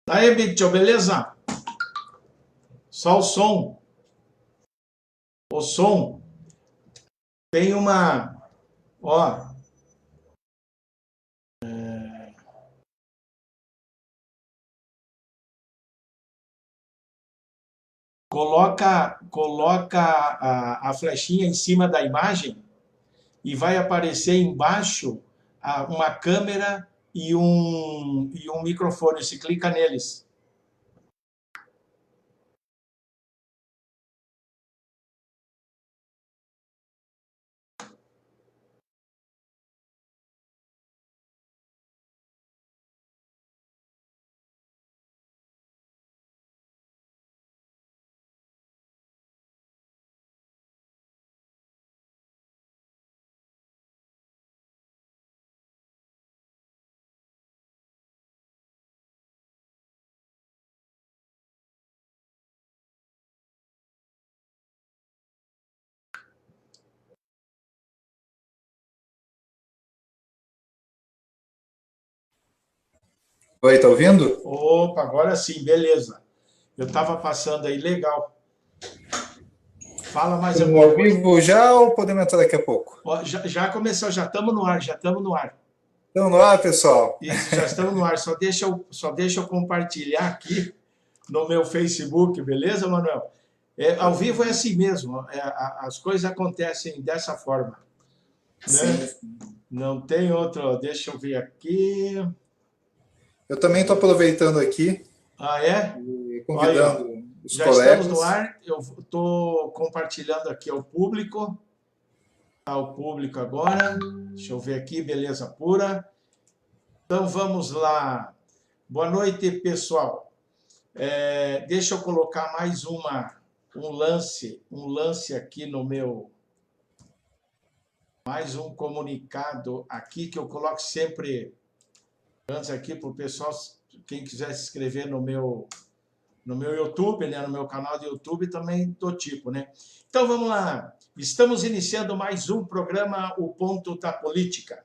Aí, Mitchell, beleza? Só o som. O som. Tem uma. Ó, coloca a flechinha em cima da imagem e vai aparecer embaixo uma câmera e um microfone. Você clica neles. Oi, tá ouvindo? Opa, agora sim, beleza. Eu estava passando aí, legal. Fala mais Estamos alguma ao coisa. vivo já ou podemos entrar daqui a pouco? Ó, já começou, já estamos no ar, já estamos no ar. Então, no ar, pessoal. Isso, já estamos no ar. Só deixa eu compartilhar aqui no meu Facebook, beleza, Manuel? Ao vivo é assim mesmo, as coisas acontecem dessa forma, Sim. né? Não tem outro, deixa eu ver aqui. Eu também estou aproveitando aqui Ah, é? e Aí, ó. convidando os Já estamos no colegas. ar, eu estou compartilhando aqui ao público agora. Deixa eu ver aqui, beleza pura. Então vamos lá. Boa noite, pessoal. Deixa eu colocar mais um lance aqui no meu, mais um comunicado aqui que eu coloco sempre antes aqui para o pessoal, quem quiser se inscrever no meu YouTube, né, no meu canal de YouTube também do tipo, né? Então vamos lá. Estamos iniciando mais um programa, O Ponto da Política.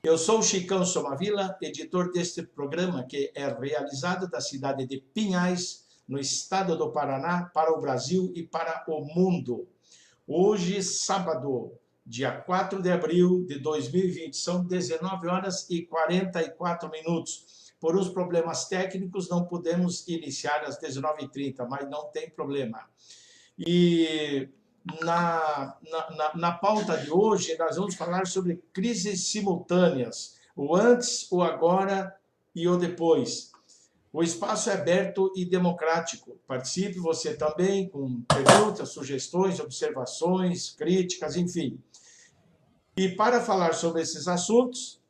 Eu sou o Chicão Somavila, editor deste programa, que é realizado da cidade de Pinhais, no estado do Paraná, para o Brasil e para o mundo. Hoje, sábado, dia 4 de abril de 2020, são 19 horas e 44 minutos. Por uns problemas técnicos, não podemos iniciar às 19h30, mas não tem problema. E na pauta de hoje, nós vamos falar sobre crises simultâneas, o antes, o agora e o depois. O espaço é aberto e democrático. Participe você também com perguntas, sugestões, observações, críticas, enfim. E para falar sobre esses assuntos,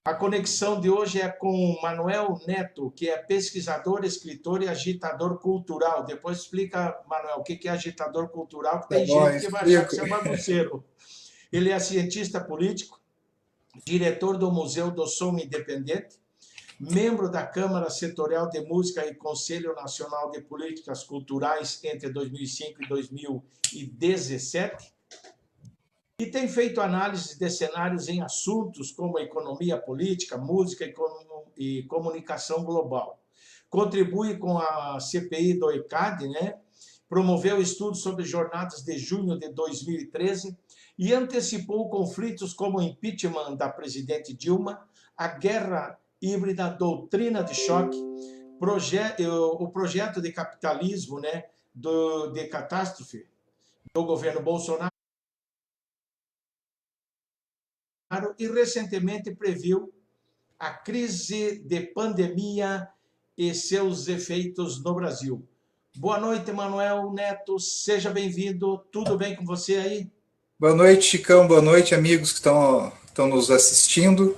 a conexão de hoje é com Manuel Neto, que é pesquisador, escritor e agitador cultural. Depois explica, Manuel, o que é agitador cultural, que Tá tem bom, gente eu que vai achar que explico. você é bagunceiro. Ele é cientista político, diretor do Museu do Som Independente, membro da Câmara Setorial de Música e Conselho Nacional de Políticas Culturais entre 2005 e 2017, e tem feito análises de cenários em assuntos como economia política, música e comunicação global. Contribui com a CPI do ECAD, né? Promoveu estudos sobre jornadas de junho de 2013 e antecipou conflitos como o impeachment da presidente Dilma, a guerra híbrida, a doutrina de choque, o projeto de capitalismo, né, de catástrofe do governo Bolsonaro, e recentemente previu a crise de pandemia e seus efeitos no Brasil. Boa noite, Manuel Neto, seja bem-vindo. Tudo bem com você aí? Boa noite, Chicão. Boa noite, amigos que estão nos assistindo.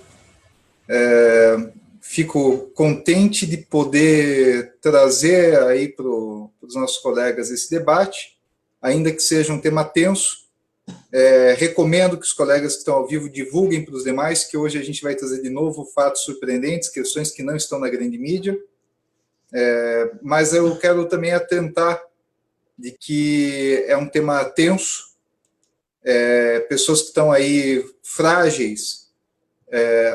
Fico contente de poder trazer aí para os nossos colegas esse debate, ainda que seja um tema tenso. Recomendo que os colegas que estão ao vivo divulguem para os demais, que hoje a gente vai trazer de novo fatos surpreendentes, questões que não estão na grande mídia. Mas eu quero também atentar de que é um tema tenso, pessoas que estão aí frágeis,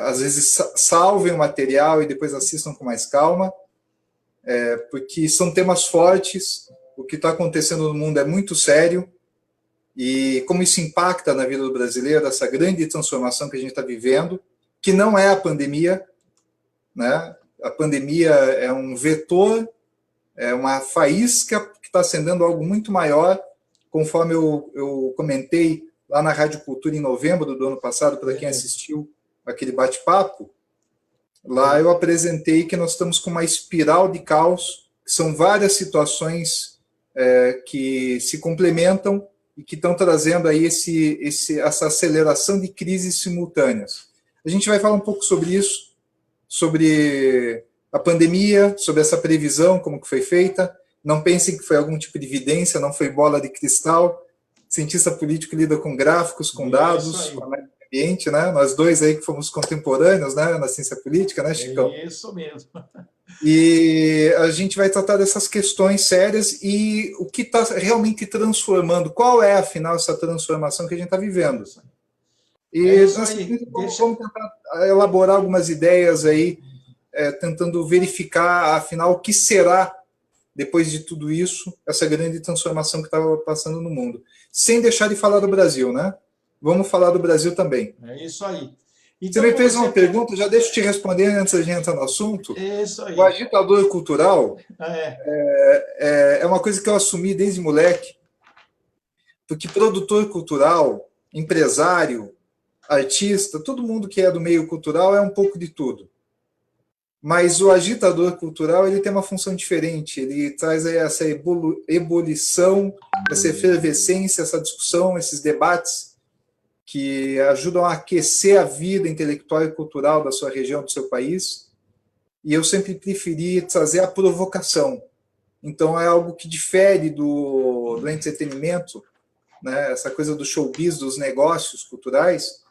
às vezes salvem o material e depois assistam com mais calma, porque são temas fortes, o que está acontecendo no mundo é muito sério, e como isso impacta na vida do brasileiro, essa grande transformação que a gente está vivendo, que não é a pandemia, né? A pandemia é um vetor, é uma faísca que está acendendo algo muito maior, conforme eu comentei lá na Rádio Cultura em novembro do ano passado, para quem assistiu aquele bate-papo, lá eu apresentei que nós estamos com uma espiral de caos, que são várias situações que se complementam e que estão trazendo aí essa aceleração de crises simultâneas. A gente vai falar um pouco sobre isso, sobre a pandemia, sobre essa previsão, como que foi feita. Não pensem que foi algum tipo de evidência, não foi bola de cristal. Cientista político lida com gráficos, com dados, com análise do ambiente, né? Nós dois aí que fomos contemporâneos, né, na ciência política, né, Chicão? É isso mesmo. E a gente vai tratar dessas questões sérias e o que está realmente transformando, qual é, afinal, essa transformação que a gente está vivendo. E vamos tentar elaborar algumas ideias aí, tentando verificar, afinal, o que será, depois de tudo isso, essa grande transformação que estava passando no mundo. Sem deixar de falar do Brasil, né? Vamos falar do Brasil também. É isso aí. Então, você me fez uma pergunta, já deixa eu te responder antes da gente entrar no assunto. É isso aí. O agitador cultural é uma coisa que eu assumi desde moleque, porque produtor cultural, empresário, artista, todo mundo que é do meio cultural é um pouco de tudo. Mas o agitador cultural ele tem uma função diferente, ele traz essa ebulição, essa efervescência, essa discussão, esses debates que ajudam a aquecer a vida intelectual e cultural da sua região, do seu país. E eu sempre preferi trazer a provocação. Então é algo que difere do entretenimento, né? Essa coisa do showbiz, dos negócios culturais,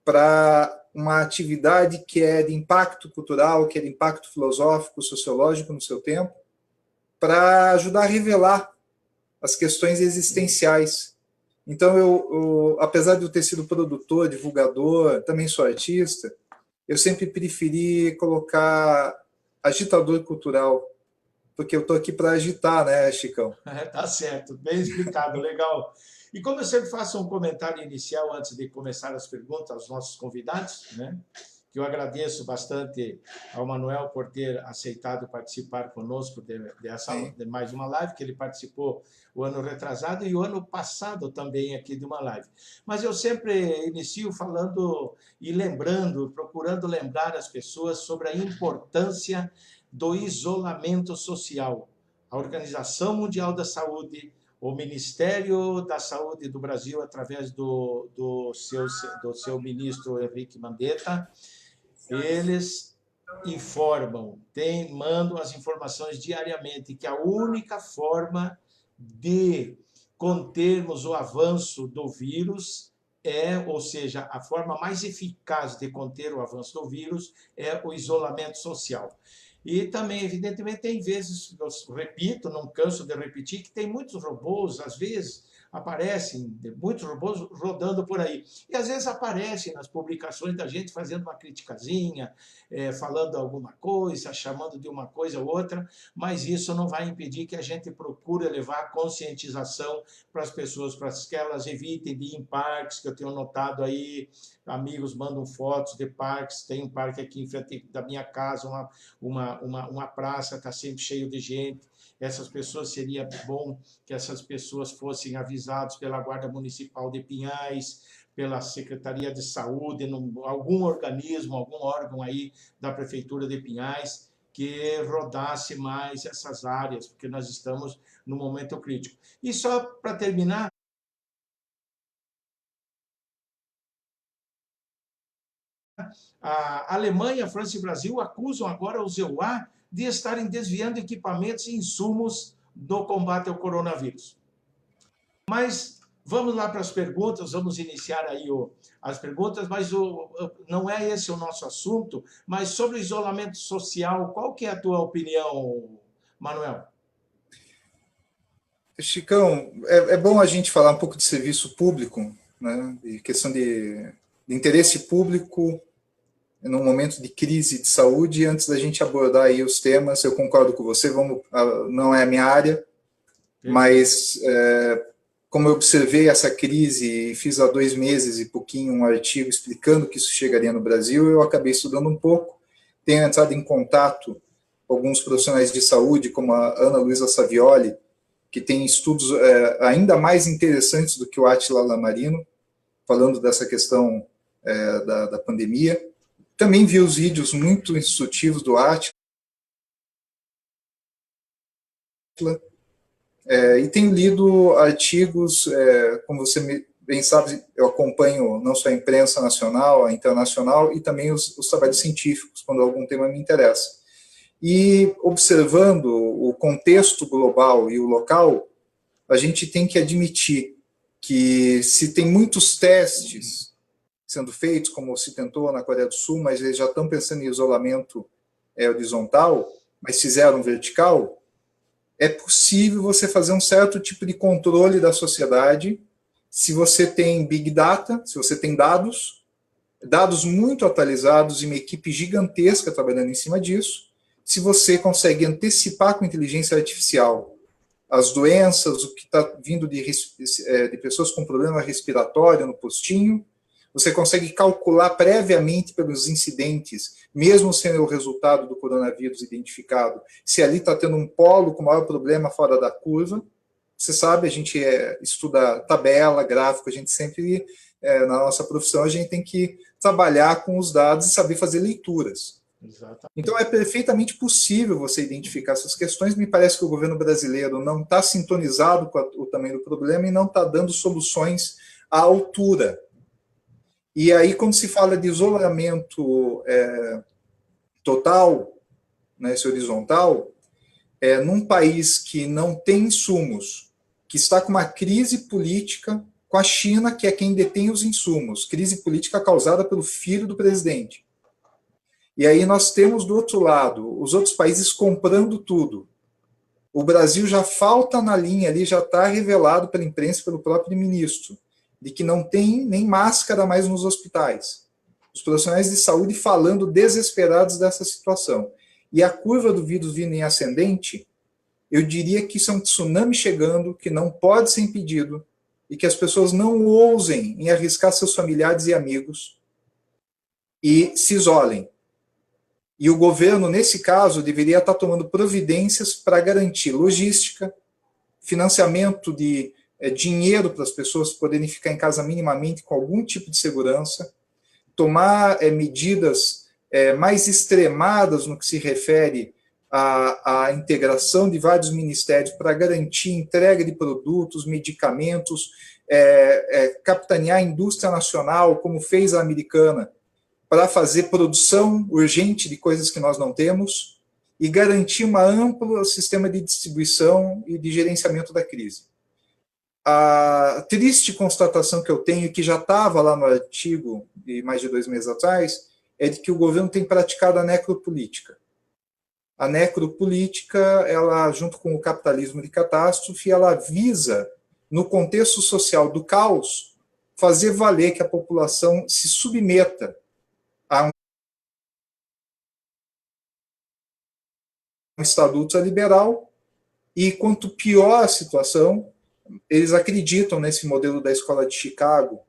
para uma atividade que é de impacto cultural, que é de impacto filosófico, sociológico no seu tempo, para ajudar a revelar as questões existenciais. Então, apesar de eu ter sido produtor, divulgador, também sou artista, eu sempre preferi colocar agitador cultural, porque eu estou aqui para agitar, né, Chicão? Tá certo, bem explicado, legal. E como eu sempre faço um comentário inicial antes de começar as perguntas aos nossos convidados, né? Que eu agradeço bastante ao Manuel por ter aceitado participar conosco de mais uma live, que ele participou o ano retrasado e o ano passado também aqui de uma live. Mas eu sempre inicio falando e lembrando, procurando lembrar as pessoas sobre a importância do isolamento social. A Organização Mundial da Saúde, o Ministério da Saúde do Brasil, através do seu ministro Henrique Mandetta, eles informam, mandam as informações diariamente que a única forma de contermos o avanço do vírus ou seja, a forma mais eficaz de conter o avanço do vírus é o isolamento social. E também, evidentemente, tem vezes, eu repito, não canso de repetir, que tem muitos robôs, às vezes aparecem muitos robôs rodando por aí. E às vezes aparecem nas publicações da gente fazendo uma criticazinha, falando alguma coisa, chamando de uma coisa ou outra, mas isso não vai impedir que a gente procure levar conscientização para as pessoas, para que elas evitem de ir em parques, que eu tenho notado aí, amigos mandam fotos de parques, tem um parque aqui em frente da minha casa, uma praça, está sempre cheio de gente. Essas pessoas, seria bom que essas pessoas fossem avisadas pela Guarda Municipal de Pinhais, pela Secretaria de Saúde, algum organismo, algum órgão aí da Prefeitura de Pinhais, que rodasse mais essas áreas, porque nós estamos num momento crítico. E só para terminar, a Alemanha, a França e o Brasil acusam agora os EUA de estarem desviando equipamentos e insumos do combate ao coronavírus. Mas vamos lá para as perguntas, vamos iniciar aí as perguntas, mas não é esse o nosso assunto, mas sobre o isolamento social, qual que é a tua opinião, Manuel? Chicão, é bom a gente falar um pouco de serviço público, né, de questão de interesse público num momento de crise de saúde. Antes da gente abordar aí os temas, eu concordo com você, não é a minha área, mas como eu observei essa crise e fiz há 2 meses e pouquinho um artigo explicando que isso chegaria no Brasil, eu acabei estudando um pouco, tenho entrado em contato com alguns profissionais de saúde, como a Ana Luísa Savioli, que tem estudos ainda mais interessantes do que o Átila Lamarino, falando dessa questão da pandemia. Também vi os vídeos muito instrutivos do Átila, e tenho lido artigos, como você bem sabe, eu acompanho não só a imprensa nacional, a internacional, e também os trabalhos científicos, quando algum tema me interessa. E observando o contexto global e o local, a gente tem que admitir que se tem muitos testes sendo feitos, como se tentou na Coreia do Sul, mas eles já estão pensando em isolamento horizontal, mas fizeram vertical, é possível você fazer um certo tipo de controle da sociedade se você tem Big Data, se você tem dados muito atualizados e uma equipe gigantesca trabalhando em cima disso, se você consegue antecipar com inteligência artificial as doenças, o que está vindo de pessoas com problema respiratório no postinho, você consegue calcular previamente pelos incidentes, mesmo sendo o resultado do coronavírus identificado, se ali está tendo um polo com maior problema fora da curva. Você sabe, a gente estuda tabela, gráfico, a gente sempre, na nossa profissão, a gente tem que trabalhar com os dados e saber fazer leituras. Exatamente. Então, é perfeitamente possível você identificar essas questões. Me parece que o governo brasileiro não está sintonizado com o tamanho do problema e não está dando soluções à altura. E aí, quando se fala de isolamento total, né, esse horizontal, num país que não tem insumos, que está com uma crise política com a China, que é quem detém os insumos, crise política causada pelo filho do presidente. E aí nós temos, do outro lado, os outros países comprando tudo. O Brasil já falta na linha ali, já está revelado pela imprensa, pelo próprio ministro, de que não tem nem máscara mais nos hospitais. Os profissionais de saúde falando desesperados dessa situação. E a curva do vírus vindo em ascendente, eu diria que isso é um tsunami chegando, que não pode ser impedido, e que as pessoas não ousem em arriscar seus familiares e amigos e se isolem. E o governo, nesse caso, deveria estar tomando providências para garantir logística, financiamento de dinheiro para as pessoas poderem ficar em casa minimamente com algum tipo de segurança, tomar medidas mais extremadas no que se refere à integração de vários ministérios para garantir entrega de produtos, medicamentos, capitanear a indústria nacional, como fez a americana, para fazer produção urgente de coisas que nós não temos e garantir um amplo sistema de distribuição e de gerenciamento da crise. A triste constatação que eu tenho, que já estava lá no artigo de mais de 2 meses atrás, é de que o governo tem praticado a necropolítica. A necropolítica, ela, junto com o capitalismo de catástrofe, ela visa, no contexto social do caos, fazer valer que a população se submeta a um Estado ultraliberal, e quanto pior a situação, eles acreditam nesse modelo da Escola de Chicago,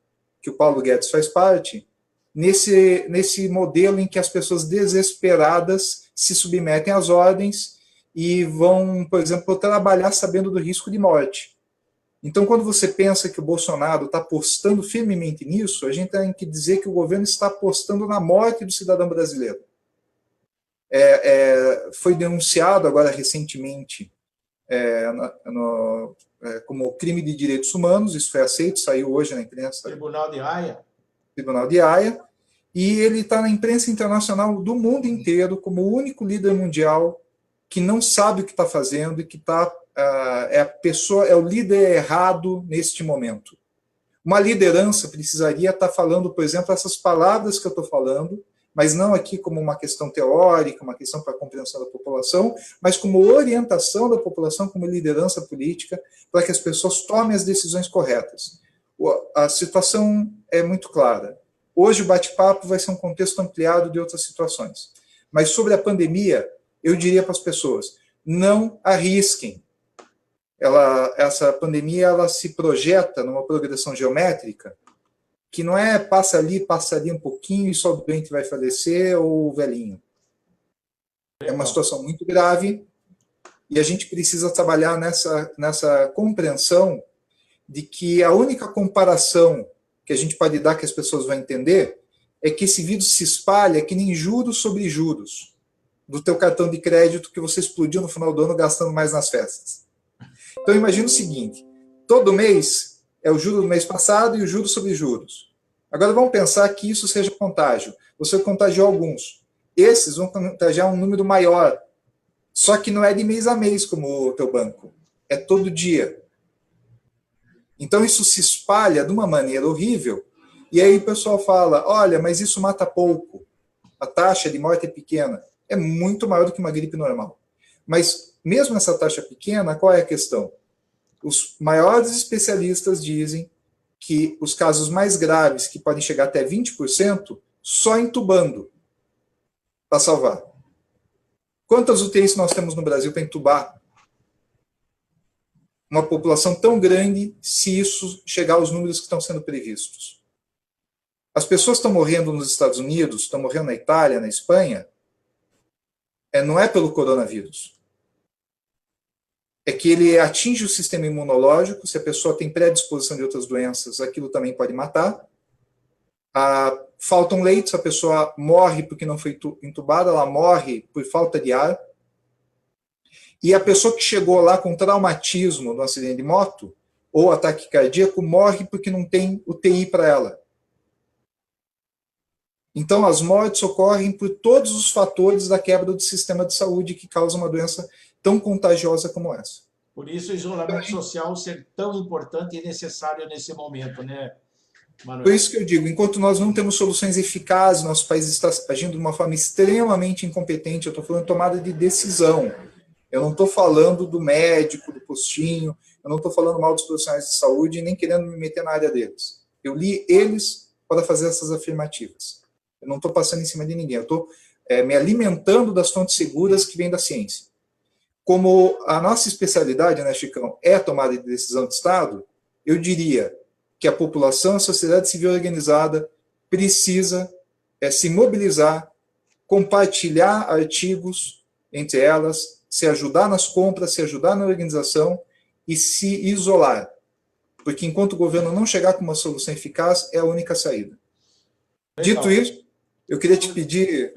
que o Paulo Guedes faz parte, nesse modelo em que as pessoas desesperadas se submetem às ordens e vão, por exemplo, trabalhar sabendo do risco de morte. Então, quando você pensa que o Bolsonaro está apostando firmemente nisso, a gente tem que dizer que o governo está apostando na morte do cidadão brasileiro. Foi denunciado agora recentemente como crime de direitos humanos, isso foi aceito, saiu hoje na imprensa. Tribunal de Haia. Tribunal de Haia, e ele está na imprensa internacional do mundo inteiro como o único líder mundial que não sabe o que está fazendo e que é o líder errado neste momento. Uma liderança precisaria estar falando, por exemplo, essas palavras que eu estou falando, mas não aqui como uma questão teórica, uma questão para a compreensão da população, mas como orientação da população, como liderança política, para que as pessoas tomem as decisões corretas. A situação é muito clara. Hoje o bate-papo vai ser um contexto ampliado de outras situações. Mas sobre a pandemia, eu diria para as pessoas, não arrisquem. Essa pandemia ela se projeta numa progressão geométrica que não é passa ali um pouquinho e só o doente vai falecer ou o velhinho. É uma situação muito grave e a gente precisa trabalhar nessa compreensão de que a única comparação que a gente pode dar que as pessoas vão entender é que esse vírus se espalha que nem juros sobre juros do teu cartão de crédito que você explodiu no final do ano gastando mais nas festas. Então imagina o seguinte, todo mês é o juro do mês passado e o juro sobre juros. Agora vamos pensar que isso seja contágio. Você contagiou alguns. Esses vão contagiar um número maior. Só que não é de mês a mês como o teu banco. É todo dia. Então isso se espalha de uma maneira horrível. E aí o pessoal fala, olha, mas isso mata pouco. A taxa de morte é pequena. É muito maior do que uma gripe normal. Mas mesmo essa taxa pequena, qual é a questão? Os maiores especialistas dizem que os casos mais graves, que podem chegar até 20%, só entubando para salvar. Quantas UTIs nós temos no Brasil para entubar uma população tão grande se isso chegar aos números que estão sendo previstos? As pessoas estão morrendo nos Estados Unidos, estão morrendo na Itália, na Espanha, não é pelo coronavírus. É que ele atinge o sistema imunológico, se a pessoa tem predisposição de outras doenças, aquilo também pode matar. Faltam leitos, a pessoa morre porque não foi entubada, ela morre por falta de ar. E a pessoa que chegou lá com traumatismo no acidente de moto, ou ataque cardíaco, morre porque não tem UTI para ela. Então, as mortes ocorrem por todos os fatores da quebra do sistema de saúde que causa uma doença tão contagiosa como essa. Por isso o isolamento social ser tão importante e necessário nesse momento, né, Manuel? Por isso que eu digo, enquanto nós não temos soluções eficazes, nosso país está agindo de uma forma extremamente incompetente, eu estou falando de tomada de decisão. Eu não estou falando do médico, do postinho, eu não estou falando mal dos profissionais de saúde, nem querendo me meter na área deles. Eu li eles para fazer essas afirmativas. Eu não estou passando em cima de ninguém, eu estou me alimentando das fontes seguras que vêm da ciência. Como a nossa especialidade, né, Chicão, é a tomada de decisão de Estado, eu diria que a população, a sociedade civil organizada precisa se mobilizar, compartilhar artigos entre elas, se ajudar nas compras, se ajudar na organização e se isolar. Porque enquanto o governo não chegar com uma solução eficaz, é a única saída. Legal. Dito isso, eu queria te pedir...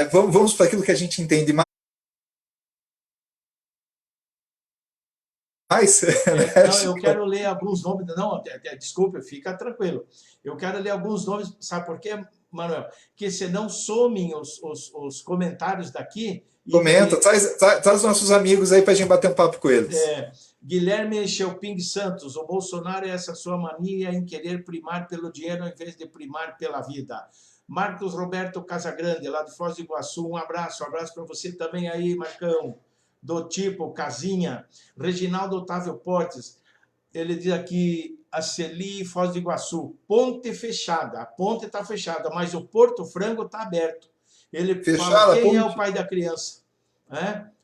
Vamos para aquilo que a gente entende mais. Não, eu quero ler alguns nomes. Não, desculpe, fica tranquilo. Eu quero ler alguns nomes, sabe por quê, Manuel? Que senão somem os comentários daqui. Comenta, traz os nossos amigos aí para a gente bater um papo com eles. Guilherme Chelping Santos, o Bolsonaro é essa sua mania em querer primar pelo dinheiro ao invés de primar pela vida. Marcos Roberto Casagrande, lá de Foz do Iguaçu, um abraço para você também aí, Marcão. Do tipo Casinha, Reginaldo Otávio Portes, ele diz aqui, a Celi, Foz do Iguaçu, ponte fechada, a ponte está fechada, mas o Porto Frango está aberto. Ele fala, quem é o pai da criança?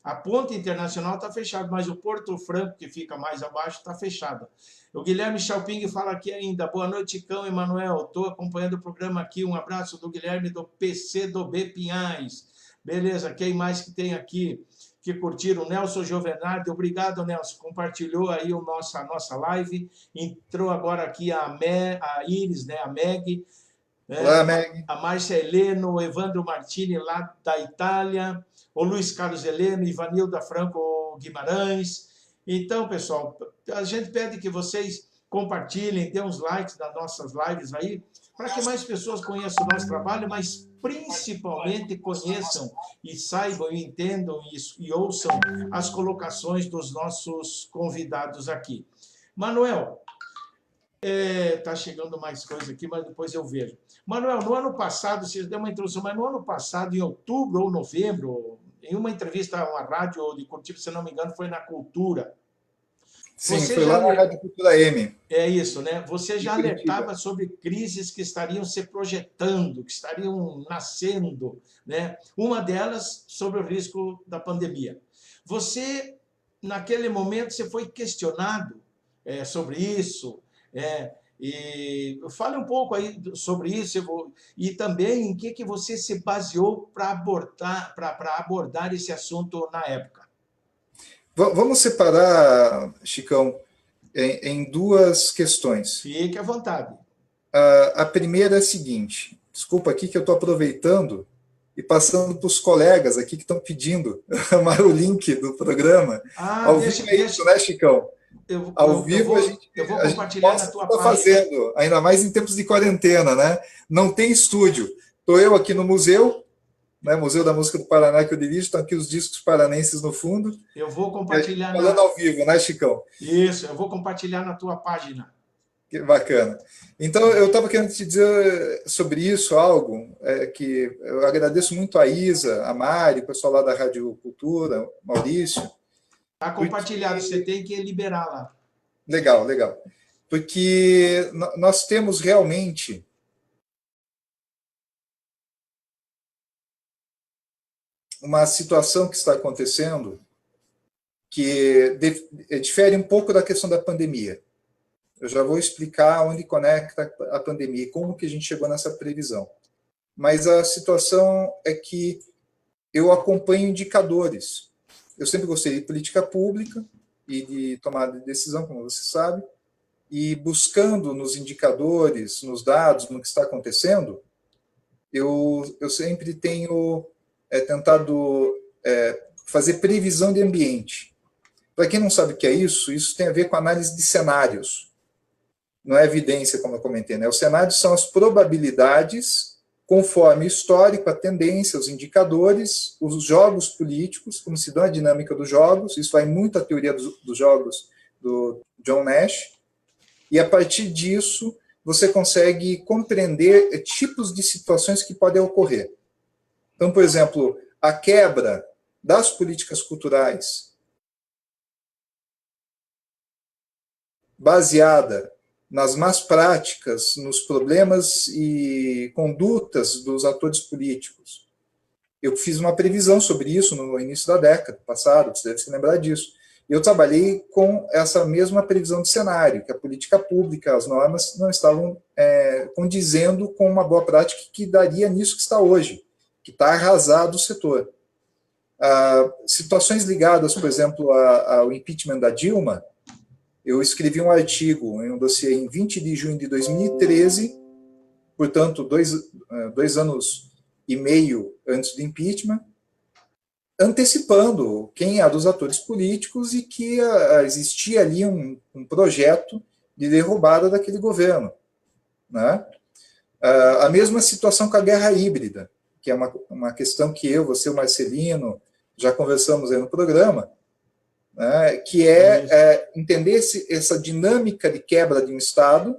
A ponte internacional está fechada, mas o Porto Franco, que fica mais abaixo, está fechada. O Guilherme Chalping fala aqui ainda, boa noite, Cão e Manuel, estou acompanhando o programa aqui, um abraço do Guilherme do PC do B Pinhais. Beleza, quem mais que tem aqui? Que curtiram, Nelson Giovenardi, obrigado, Nelson, compartilhou aí a nossa live, entrou agora aqui a Iris, né, a Meg, Olá, Meg. A Márcia Heleno, o Evandro Martini, lá da Itália, o Luiz Carlos Heleno, Ivanilda Franco Guimarães. Então, pessoal, a gente pede que vocês compartilhem, dêem uns likes nas nossas lives aí, para que mais pessoas conheçam o nosso trabalho, mas principalmente conheçam e saibam, e entendam e ouçam as colocações dos nossos convidados aqui. Manuel, está chegando mais coisa aqui, mas depois eu vejo. Manuel, no ano passado, vocês deu uma introdução, mas no ano passado, em outubro ou novembro, em uma entrevista a uma rádio de Curitiba, se não me engano, foi na Cultura. Sim, foi lá na Rádio Cultura M. É isso, né? Você já alertava sobre crises que estariam se projetando, que estariam nascendo, né? Uma delas sobre o risco da pandemia. Você, naquele momento, você foi questionado sobre isso, e fale um pouco aí sobre isso e também em que você se baseou para abordar esse assunto na época. Vamos separar, Chicão, em duas questões. Fique à vontade. A primeira é a seguinte, desculpa aqui que eu estou aproveitando e passando para os colegas aqui que estão pedindo o link do programa. Ao vivo é isso, né, Chicão? Ao vivo eu vou compartilhar na tua página. Fazendo, ainda mais em tempos de quarentena, né? Não tem estúdio. Estou eu aqui no museu, né, Museu da Música do Paraná, que eu dirijo, estão aqui os discos paranenses no fundo. Eu vou compartilhar. Falando ao vivo, né, Chicão? Isso, eu vou compartilhar na tua página. Que bacana. Então, eu estava querendo te dizer sobre isso algo que eu agradeço muito a Isa, a Mari, o pessoal lá da Rádio Cultura, Maurício. Está compartilhado, você tem que liberar lá. Legal, legal. Porque nós temos realmente uma situação que está acontecendo que difere um pouco da questão da pandemia. Eu já vou explicar onde conecta a pandemia e como que a gente chegou nessa previsão. Mas a situação é que eu acompanho indicadores. Eu sempre gostei de política pública e de tomada de decisão, como você sabe, e buscando nos indicadores, nos dados, no que está acontecendo, eu sempre tenho tentado fazer previsão de ambiente. Para quem não sabe o que é isso tem a ver com análise de cenários. Não é evidência, como eu comentei, né? Os cenários são as probabilidades, conforme o histórico, a tendência, os indicadores, os jogos políticos, como se dá a dinâmica dos jogos, isso vai muito à teoria dos jogos do John Nash, e a partir disso você consegue compreender tipos de situações que podem ocorrer. Então, por exemplo, a quebra das políticas culturais baseada nas más práticas, nos problemas e condutas dos atores políticos. Eu fiz uma previsão sobre isso no início da década passada, você deve se lembrar disso. Eu trabalhei com essa mesma previsão de cenário, que a política pública, as normas não estavam condizendo com uma boa prática que daria nisso que está hoje, que está arrasado o setor. Situações ligadas, por exemplo, ao impeachment da Dilma, eu escrevi um artigo em um dossiê em 20 de junho de 2013, portanto, dois anos e meio antes do impeachment, antecipando quem é dos atores políticos e que existia ali um projeto de derrubada daquele governo, né? A mesma situação com a guerra híbrida, que é uma questão que eu, você, o Marcelino, já conversamos aí no programa, né, que entender essa dinâmica de quebra de um Estado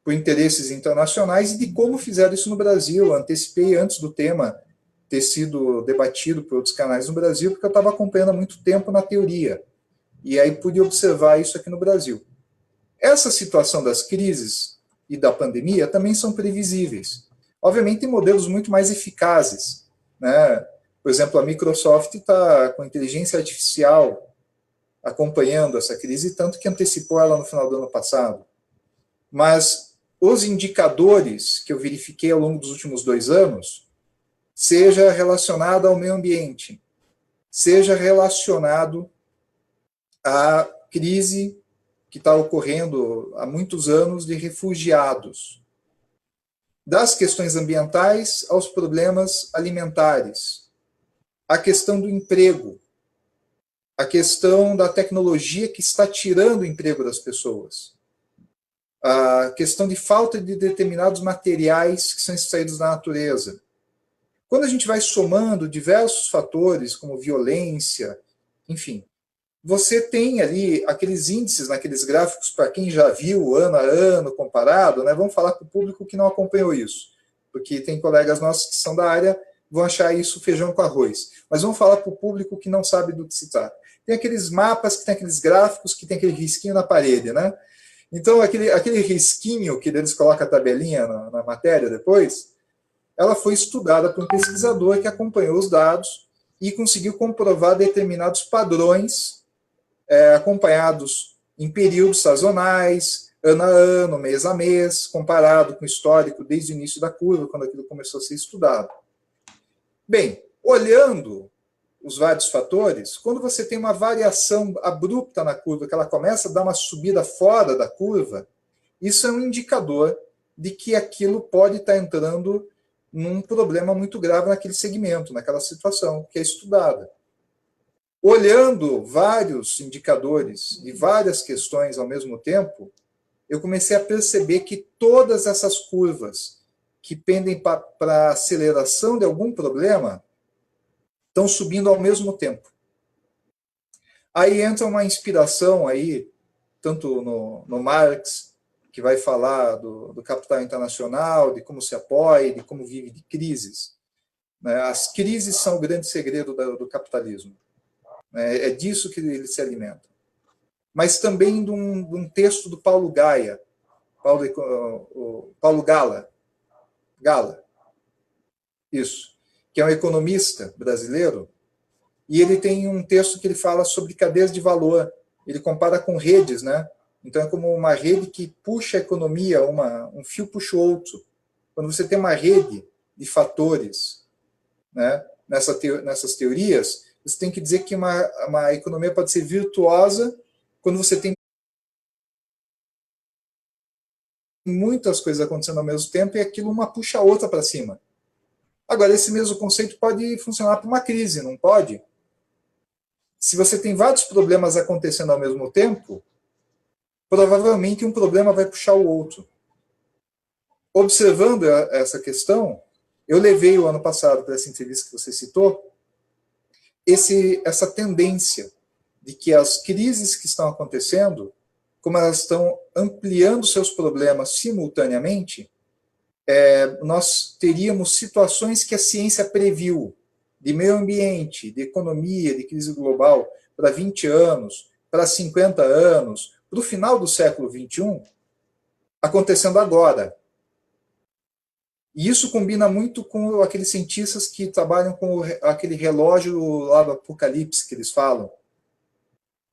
por interesses internacionais e de como fizeram isso no Brasil. Eu antecipei antes do tema ter sido debatido por outros canais no Brasil, porque eu estava acompanhando há muito tempo na teoria, e aí pude observar isso aqui no Brasil. Essa situação das crises e da pandemia também são previsíveis. Obviamente, tem modelos muito mais eficazes, né? Por exemplo, a Microsoft está com inteligência artificial acompanhando essa crise, tanto que antecipou ela no final do ano passado. Mas os indicadores que eu verifiquei ao longo dos últimos 2 anos, seja relacionado ao meio ambiente, seja relacionado à crise que está ocorrendo há muitos anos de refugiados, das questões ambientais aos problemas alimentares, a questão do emprego, a questão da tecnologia que está tirando o emprego das pessoas, a questão de falta de determinados materiais que são extraídos da natureza. Quando a gente vai somando diversos fatores, como violência, enfim, você tem ali aqueles índices naqueles gráficos, para quem já viu ano a ano comparado, né? Vamos falar para o público que não acompanhou isso, porque tem colegas nossos que são da área, vão achar isso feijão com arroz. Mas vamos falar para o público que não sabe do que se trata. tem aqueles mapas que tem aqueles gráficos que tem aquele risquinho na parede, né? Então, aquele risquinho que eles colocam a tabelinha na matéria depois, ela foi estudada por um pesquisador que acompanhou os dados e conseguiu comprovar determinados padrões acompanhados em períodos sazonais, ano a ano, mês a mês, comparado com o histórico desde o início da curva, quando aquilo começou a ser estudado. Bem, olhando os vários fatores, quando você tem uma variação abrupta na curva, que ela começa a dar uma subida fora da curva, isso é um indicador de que aquilo pode estar entrando num problema muito grave naquele segmento, naquela situação que é estudada. Olhando vários indicadores e várias questões ao mesmo tempo, eu comecei a perceber que todas essas curvas que pendem para a aceleração de algum problema estão subindo ao mesmo tempo. Aí entra uma inspiração aí, tanto no Marx, que vai falar do capital internacional, de como se apoia, de como vive de crises. As crises são o grande segredo do capitalismo. É disso que ele se alimenta. Mas também de um texto do Paulo Gaia, Paulo Gala, isso, que é um economista brasileiro, e ele tem um texto que ele fala sobre cadeias de valor. Ele compara com redes, né? Então é como uma rede que puxa a economia, um fio puxa o outro. Quando você tem uma rede de fatores, né, nessas teorias, você tem que dizer que uma economia pode ser virtuosa quando você tem muitas coisas acontecendo ao mesmo tempo e aquilo uma puxa a outra para cima. Agora, esse mesmo conceito pode funcionar para uma crise, não pode? Se você tem vários problemas acontecendo ao mesmo tempo, provavelmente um problema vai puxar o outro. Observando essa questão, eu levei o ano passado para essa entrevista que você citou, essa tendência de que as crises que estão acontecendo, como elas estão ampliando seus problemas simultaneamente, nós teríamos situações que a ciência previu, de meio ambiente, de economia, de crise global, para 20 anos, para 50 anos, para o final do século XXI, acontecendo agora. E isso combina muito com aqueles cientistas que trabalham com aquele relógio lá do Apocalipse que eles falam.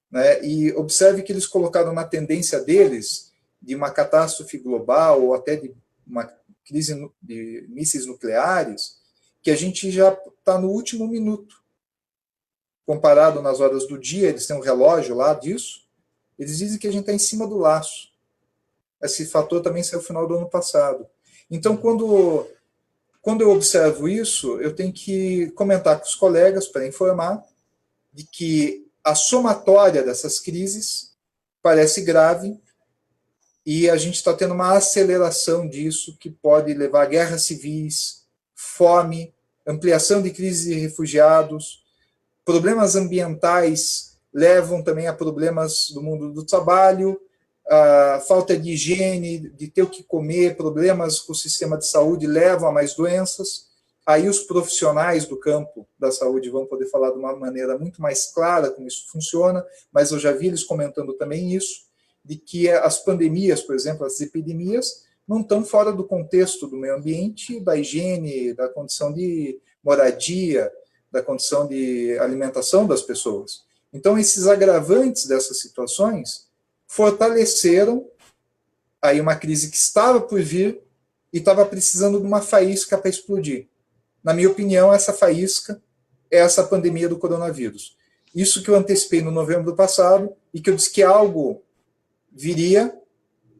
Né? E observe que eles colocaram na tendência deles de uma catástrofe global ou até de uma crise de mísseis nucleares, que a gente já está no último minuto. Comparado nas horas do dia, eles têm um relógio lá disso, eles dizem que a gente está em cima do laço. Esse fator também saiu no final do ano passado. Então, quando eu observo isso, eu tenho que comentar com os colegas para informar de que a somatória dessas crises parece grave e a gente está tendo uma aceleração disso que pode levar a guerras civis, fome, ampliação de crises de refugiados, problemas ambientais levam também a problemas do mundo do trabalho, a falta de higiene, de ter o que comer, problemas com o sistema de saúde levam a mais doenças. Aí os profissionais do campo da saúde vão poder falar de uma maneira muito mais clara como isso funciona, mas eu já vi eles comentando também isso, de que as pandemias, por exemplo, as epidemias, não estão fora do contexto do meio ambiente, da higiene, da condição de moradia, da condição de alimentação das pessoas. Então, esses agravantes dessas situações fortaleceram aí uma crise que estava por vir e estava precisando de uma faísca para explodir. Na minha opinião, essa faísca é essa pandemia do coronavírus. Isso que eu antecipei no novembro do passado e que eu disse que algo viria,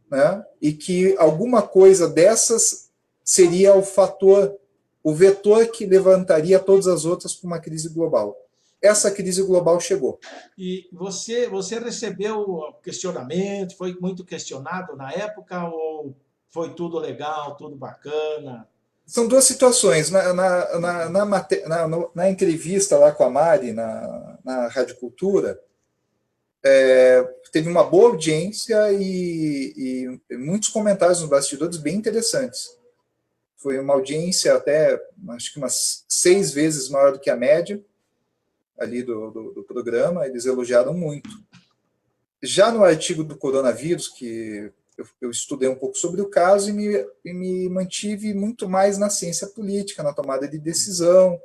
né, e que alguma coisa dessas seria o fator, o vetor que levantaria todas as outras para uma crise global. Essa crise global chegou. E você recebeu questionamento, foi muito questionado na época ou foi tudo legal, tudo bacana? São duas situações. Na entrevista lá com a Mari, na Rádio Cultura, teve uma boa audiência e muitos comentários nos bastidores bem interessantes. Foi uma audiência até, acho que umas 6 vezes maior do que a média. ali do programa, eles elogiaram muito. Já no artigo do coronavírus, que eu estudei um pouco sobre o caso e me mantive muito mais na ciência política, na tomada de decisão,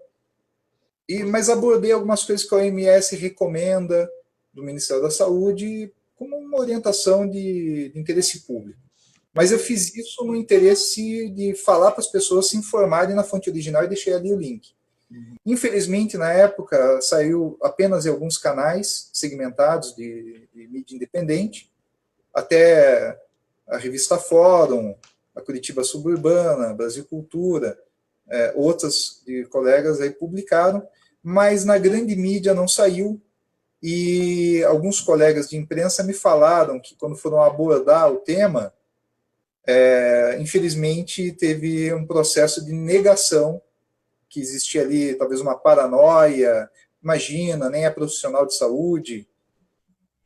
mas abordei algumas coisas que a OMS recomenda, do Ministério da Saúde, como uma orientação de interesse público. Mas eu fiz isso no interesse de falar para as pessoas se informarem na fonte original e deixei ali o link. Infelizmente, na época, saiu apenas em alguns canais segmentados de mídia independente, até a revista Fórum, a Curitiba Suburbana, Brasil Cultura, outras de colegas aí publicaram, mas na grande mídia não saiu, e alguns colegas de imprensa me falaram que quando foram abordar o tema, infelizmente teve um processo de negação, que existia ali talvez uma paranoia, imagina, nem é profissional de saúde.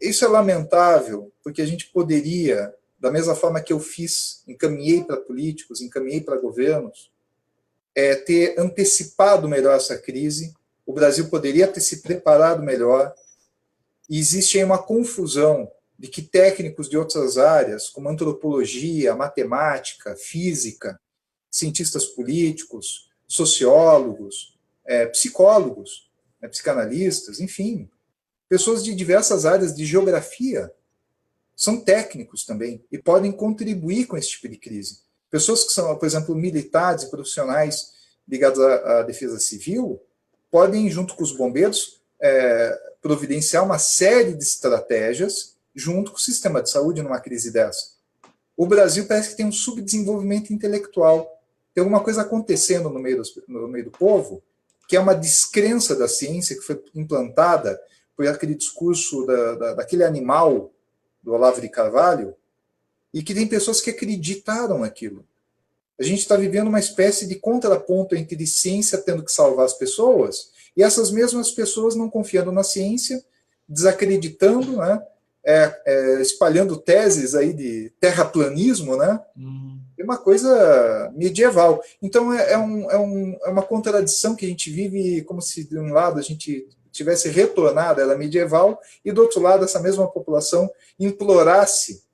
Isso é lamentável, porque a gente poderia, da mesma forma que eu fiz, encaminhei para políticos, encaminhei para governos, ter antecipado melhor essa crise, o Brasil poderia ter se preparado melhor, e existe aí uma confusão de que técnicos de outras áreas, como antropologia, matemática, física, cientistas políticos, sociólogos, psicólogos, psicanalistas, enfim, pessoas de diversas áreas de geografia, são técnicos também e podem contribuir com esse tipo de crise. Pessoas que são, por exemplo, militares e profissionais ligados à defesa civil, podem, junto com os bombeiros, providenciar uma série de estratégias junto com o sistema de saúde numa crise dessa. O Brasil parece que tem um subdesenvolvimento intelectual. Tem alguma coisa acontecendo no meio do povo, que é uma descrença da ciência que foi implantada por aquele discurso daquele animal do Olavo de Carvalho, e que tem pessoas que acreditaram naquilo. A gente está vivendo uma espécie de contraponto entre ciência tendo que salvar as pessoas, e essas mesmas pessoas não confiando na ciência, desacreditando, né, espalhando teses aí de terraplanismo, né? É uma coisa medieval. Então é uma contradição que a gente vive, como se de um lado a gente tivesse retornado à era medieval e do outro lado essa mesma população implorasse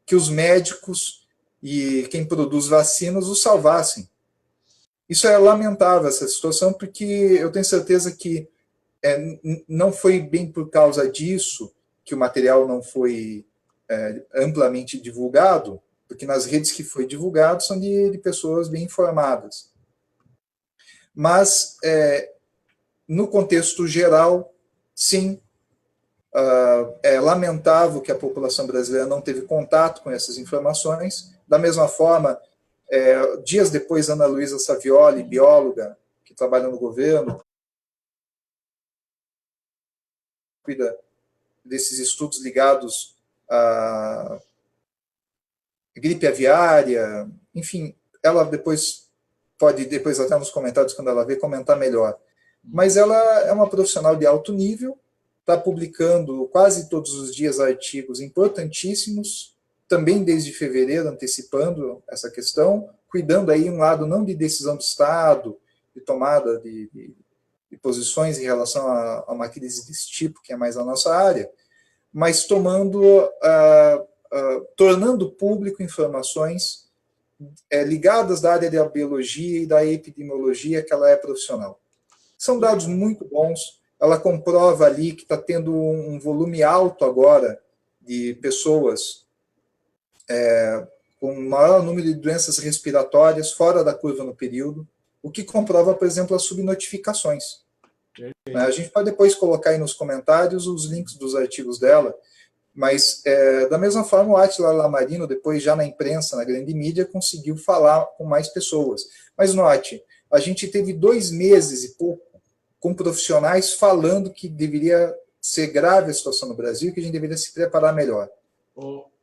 que os médicos e quem produz vacinas os salvassem. Isso é lamentável, essa situação, porque eu tenho certeza que não foi bem por causa disso que o material não foi amplamente divulgado, porque nas redes que foi divulgado são de pessoas bem informadas. Mas, no contexto geral, sim, é lamentável que a população brasileira não teve contato com essas informações. Da mesma forma, dias depois, Ana Luísa Savioli, bióloga, que trabalha no governo, cuida desses estudos ligados à gripe aviária, enfim, ela pode até nos comentários, quando ela ver, comentar melhor. Mas ela é uma profissional de alto nível, está publicando quase todos os dias artigos importantíssimos, também desde fevereiro, antecipando essa questão, cuidando aí um lado não de decisão do Estado, de tomada de posições em relação a uma crise desse tipo, que é mais a nossa área, mas tornando público informações ligadas da área da biologia e da epidemiologia que ela é profissional. São dados muito bons, ela comprova ali que está tendo um volume alto agora de pessoas com maior número de doenças respiratórias fora da curva no período, o que comprova, por exemplo, as subnotificações. A gente pode depois colocar aí nos comentários os links dos artigos dela, mas, da mesma forma, o Átila Lamarino, depois já na imprensa, na grande mídia, conseguiu falar com mais pessoas. Mas note, a gente teve 2 meses e pouco com profissionais falando que deveria ser grave a situação no Brasil e que a gente deveria se preparar melhor.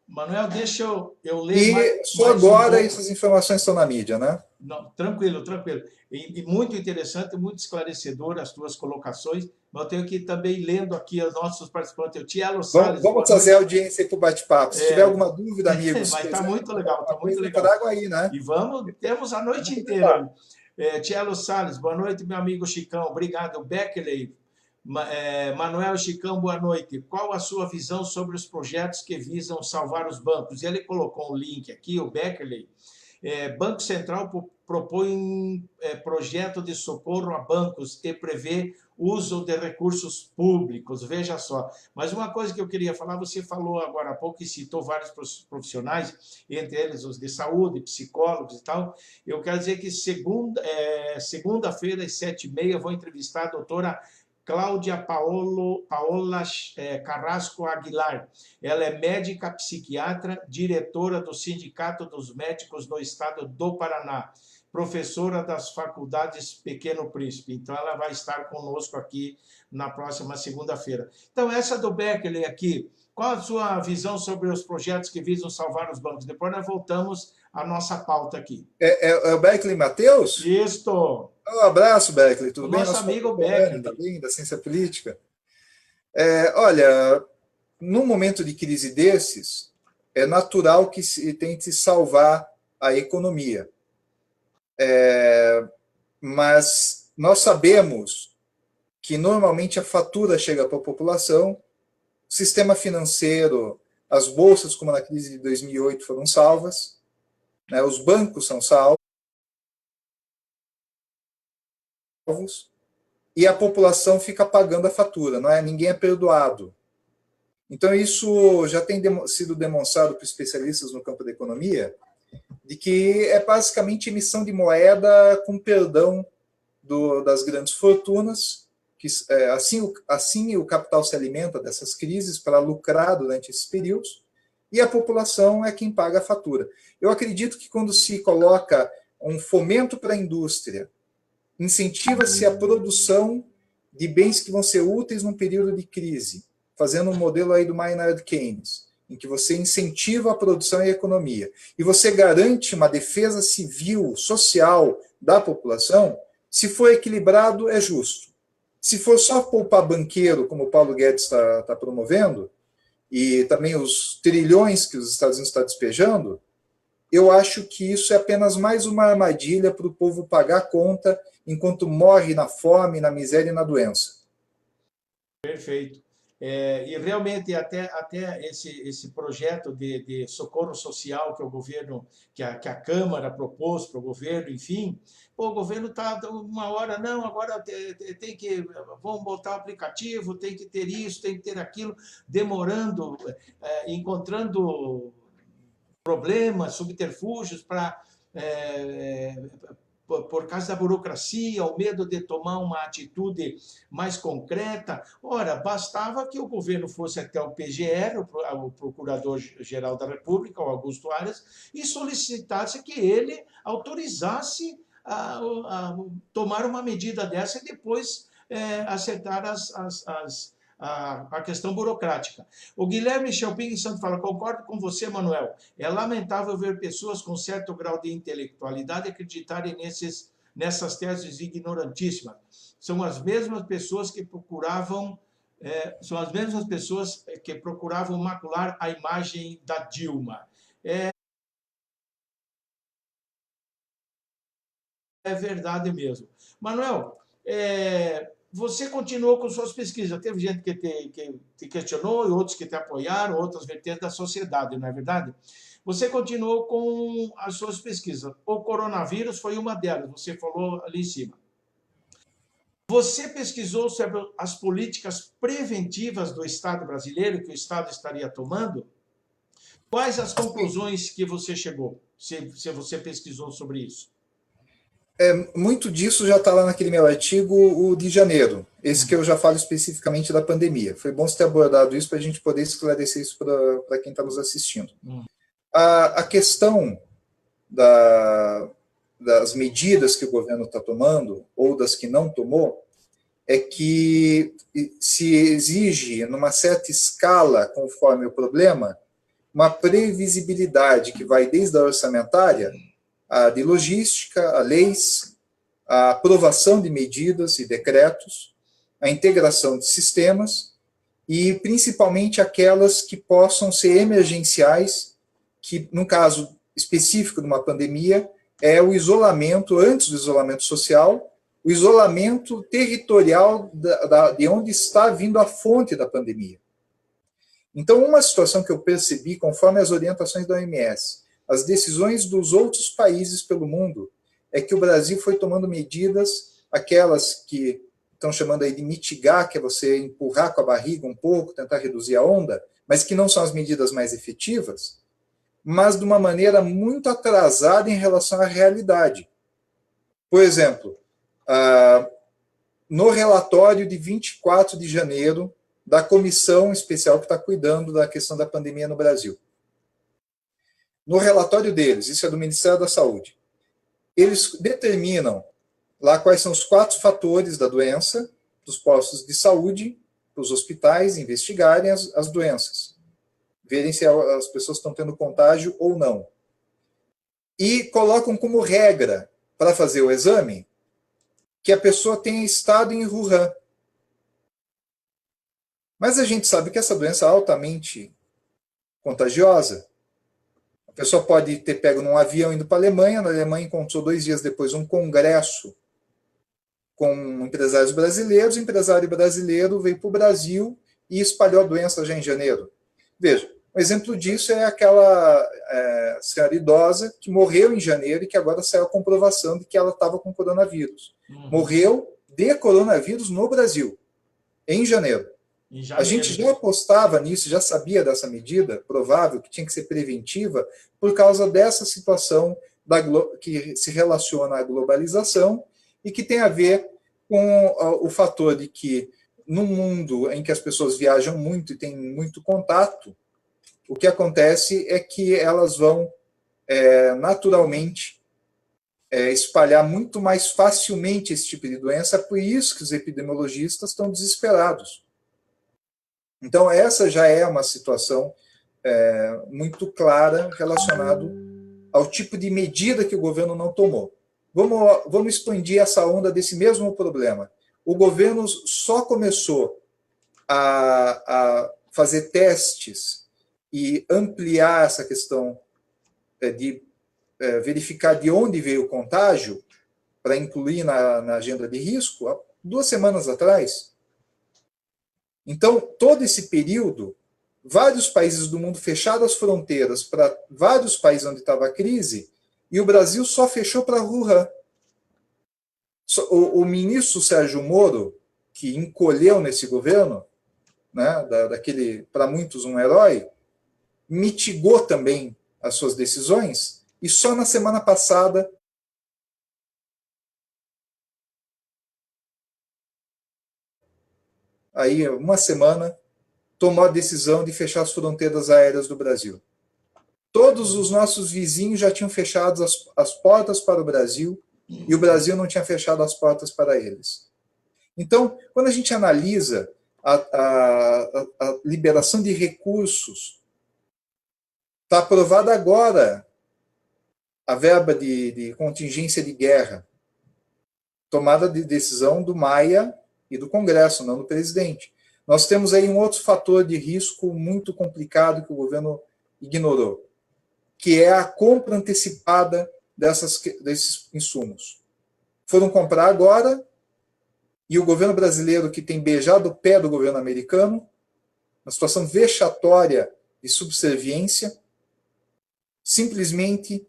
Manuel, deixa eu ler mais só agora essas informações estão na mídia, né? Não, tranquilo. E muito interessante, muito esclarecedor as tuas colocações. Mas eu tenho que ir também lendo aqui os nossos participantes. O Tielo Salles. Vamos trazer a audiência para o bate-papo. Se tiver alguma dúvida, amigos. Mas está muito legal, está muito legal. Trago aí, né? E temos a noite inteira. Tielo Salles, boa noite, meu amigo Chicão. Obrigado, Beckley. Manuel Chicão, boa noite. Qual a sua visão sobre os projetos que visam salvar os bancos? Ele colocou um link aqui, o Beckerley. Banco Central propõe projeto de socorro a bancos e prevê uso de recursos públicos, veja só. Mas uma coisa que eu queria falar, você falou agora há pouco e citou vários profissionais, entre eles os de saúde, psicólogos e tal. Eu quero dizer que segunda-feira, às 7h30, eu vou entrevistar a doutora Cláudia Paola Carrasco Aguilar. Ela é médica psiquiatra, diretora do Sindicato dos Médicos do Estado do Paraná, professora das faculdades Pequeno Príncipe. Então, ela vai estar conosco aqui na próxima segunda-feira. Então, essa do Beckerley aqui, qual a sua visão sobre os projetos que visam salvar os bancos? Depois nós voltamos à nossa pauta aqui. É o Beckerley Matheus? Isto! Um abraço, Beckerley. Tudo bem? Nosso amigo Beckerley. Também, da ciência política. Olha, num momento de crise desses, é natural que se tente salvar a economia. Mas nós sabemos que normalmente a fatura chega para a população, o sistema financeiro, as bolsas, como na crise de 2008, foram salvas, né, os bancos são salvos, e a população fica pagando a fatura, não é? Ninguém é perdoado. Então, isso já tem sido demonstrado por especialistas no campo da economia, de que é basicamente emissão de moeda com perdão das grandes fortunas, que assim o capital se alimenta dessas crises para lucrar durante esses períodos, e a população é quem paga a fatura. Eu acredito que quando se coloca um fomento para a indústria, incentiva-se a produção de bens que vão ser úteis num período de crise, fazendo um modelo aí do Maynard Keynes, em que você incentiva a produção e a economia, e você garante uma defesa civil, social da população, se for equilibrado, é justo. Se for só poupar banqueiro, como o Paulo Guedes está promovendo, e também os trilhões que os Estados Unidos estão despejando, eu acho que isso é apenas mais uma armadilha para o povo pagar a conta enquanto morre na fome, na miséria e na doença. Perfeito. E realmente até esse projeto de socorro social que o governo, que a Câmara propôs para o governo, enfim, o governo está uma hora, não, agora tem que, vamos botar o aplicativo, tem que ter isso, tem que ter aquilo, demorando, encontrando problemas, subterfúgios para por causa da burocracia, o medo de tomar uma atitude mais concreta. Ora, bastava que o governo fosse até o PGR, o Procurador-Geral da República, o Augusto Aras, e solicitasse que ele autorizasse a tomar uma medida dessa e depois acertar a questão burocrática. O Guilherme Chalpin Santos fala, concordo com você, Manuel, é lamentável ver pessoas com certo grau de intelectualidade acreditarem nessas teses ignorantíssimas. São as mesmas pessoas que procuravam macular a imagem da Dilma. É verdade mesmo. Manuel, você continuou com suas pesquisas. Teve gente que te questionou, e outros que te apoiaram, outras vertentes da sociedade, não é verdade? Você continuou com as suas pesquisas. O coronavírus foi uma delas, você falou ali em cima. Você pesquisou sobre as políticas preventivas do Estado brasileiro, que o Estado estaria tomando? Quais as conclusões que você chegou, se você pesquisou sobre isso? Muito disso já está lá naquele meu artigo, o de janeiro, esse que eu já falo especificamente da pandemia. Foi bom você ter abordado isso para a gente poder esclarecer isso para quem está nos assistindo. A questão das medidas que o governo está tomando, ou das que não tomou, é que se exige, numa certa escala, conforme o problema, uma previsibilidade que vai desde a orçamentária, a de logística, a leis, a aprovação de medidas e decretos, a integração de sistemas e, principalmente, aquelas que possam ser emergenciais, que, no caso específico de uma pandemia, é o isolamento, antes do isolamento social, o isolamento territorial de onde está vindo a fonte da pandemia. Então, uma situação que eu percebi, conforme as orientações da OMS, as decisões dos outros países pelo mundo, é que o Brasil foi tomando medidas, aquelas que estão chamando aí de mitigar, que é você empurrar com a barriga um pouco, tentar reduzir a onda, mas que não são as medidas mais efetivas, mas de uma maneira muito atrasada em relação à realidade. Por exemplo, no relatório de 24 de janeiro da comissão especial que está cuidando da questão da pandemia no Brasil, no relatório deles, isso é do Ministério da Saúde, eles determinam lá quais são os 4 fatores da doença, dos postos de saúde, para os hospitais investigarem as doenças, verem se as pessoas estão tendo contágio ou não. E colocam como regra para fazer o exame que a pessoa tenha estado em Wuhan. Mas a gente sabe que essa doença é altamente contagiosa. A pessoa pode ter pego num avião indo para a Alemanha, na Alemanha encontrou 2 dias depois um congresso com empresários brasileiros, o empresário brasileiro veio para o Brasil e espalhou a doença já em janeiro. Veja, um exemplo disso é aquela senhora idosa que morreu em janeiro e que agora saiu a comprovação de que ela estava com coronavírus. Morreu de coronavírus no Brasil, em janeiro. A gente já apostava nisso, já sabia dessa medida provável, que tinha que ser preventiva, por causa dessa situação que se relaciona à globalização e que tem a ver com o fator de que, num mundo em que as pessoas viajam muito e têm muito contato, o que acontece é que elas vão naturalmente espalhar muito mais facilmente esse tipo de doença, por isso que os epidemiologistas estão desesperados. Então, essa já é uma situação muito clara relacionada ao tipo de medida que o governo não tomou. Vamos expandir essa onda desse mesmo problema. O governo só começou a fazer testes e ampliar essa questão de verificar de onde veio o contágio, para incluir na agenda de risco, há 2 semanas atrás. Então, todo esse período, vários países do mundo fecharam as fronteiras para vários países onde estava a crise, e o Brasil só fechou para Wuhan. O ministro Sérgio Moro, que encolheu nesse governo, né, daquele, para muitos, um herói, mitigou também as suas decisões, e só na semana passada aí uma semana, tomou a decisão de fechar as fronteiras aéreas do Brasil. Todos os nossos vizinhos já tinham fechado as portas para o Brasil e o Brasil não tinha fechado as portas para eles. Então, quando a gente analisa a liberação de recursos, está aprovada agora a verba de contingência de guerra, tomada de decisão do Maia e do Congresso, não do presidente. Nós temos aí um outro fator de risco muito complicado que o governo ignorou, que é a compra antecipada desses insumos. Foram comprar agora, e o governo brasileiro, que tem beijado o pé do governo americano, uma situação vexatória de subserviência, simplesmente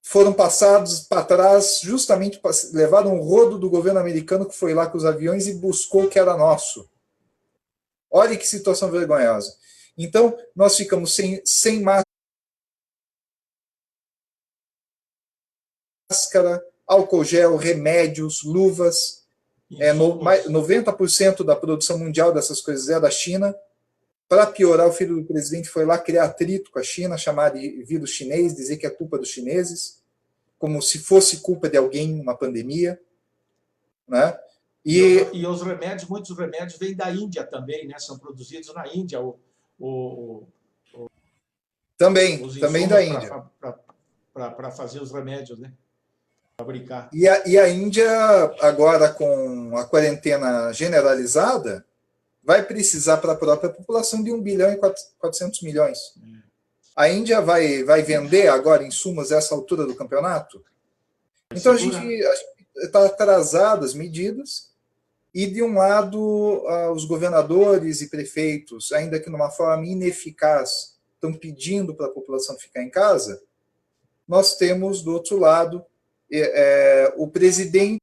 foram passados para trás, justamente levaram um rodo do governo americano que foi lá com os aviões e buscou o que era nosso. Olha que situação vergonhosa. Então, nós ficamos sem máscara, álcool gel, remédios, luvas. 90% da produção mundial dessas coisas é da China. Para piorar, o filho do presidente foi lá criar atrito com a China, chamar de vírus chinês, dizer que é culpa dos chineses, como se fosse culpa de alguém, uma pandemia. Né? E os remédios, muitos remédios vêm da Índia também, né? São produzidos na Índia. Também da Índia. Para fazer os remédios, né? Fabricar. E a Índia, agora com a quarentena generalizada, vai precisar para a própria população de 1 bilhão e 400 milhões. A Índia vai vender agora insumos a essa altura do campeonato? Então a gente tá atrasado as medidas, e, de um lado, os governadores e prefeitos, ainda que numa forma ineficaz, estão pedindo para a população ficar em casa. Nós temos, do outro lado, o presidente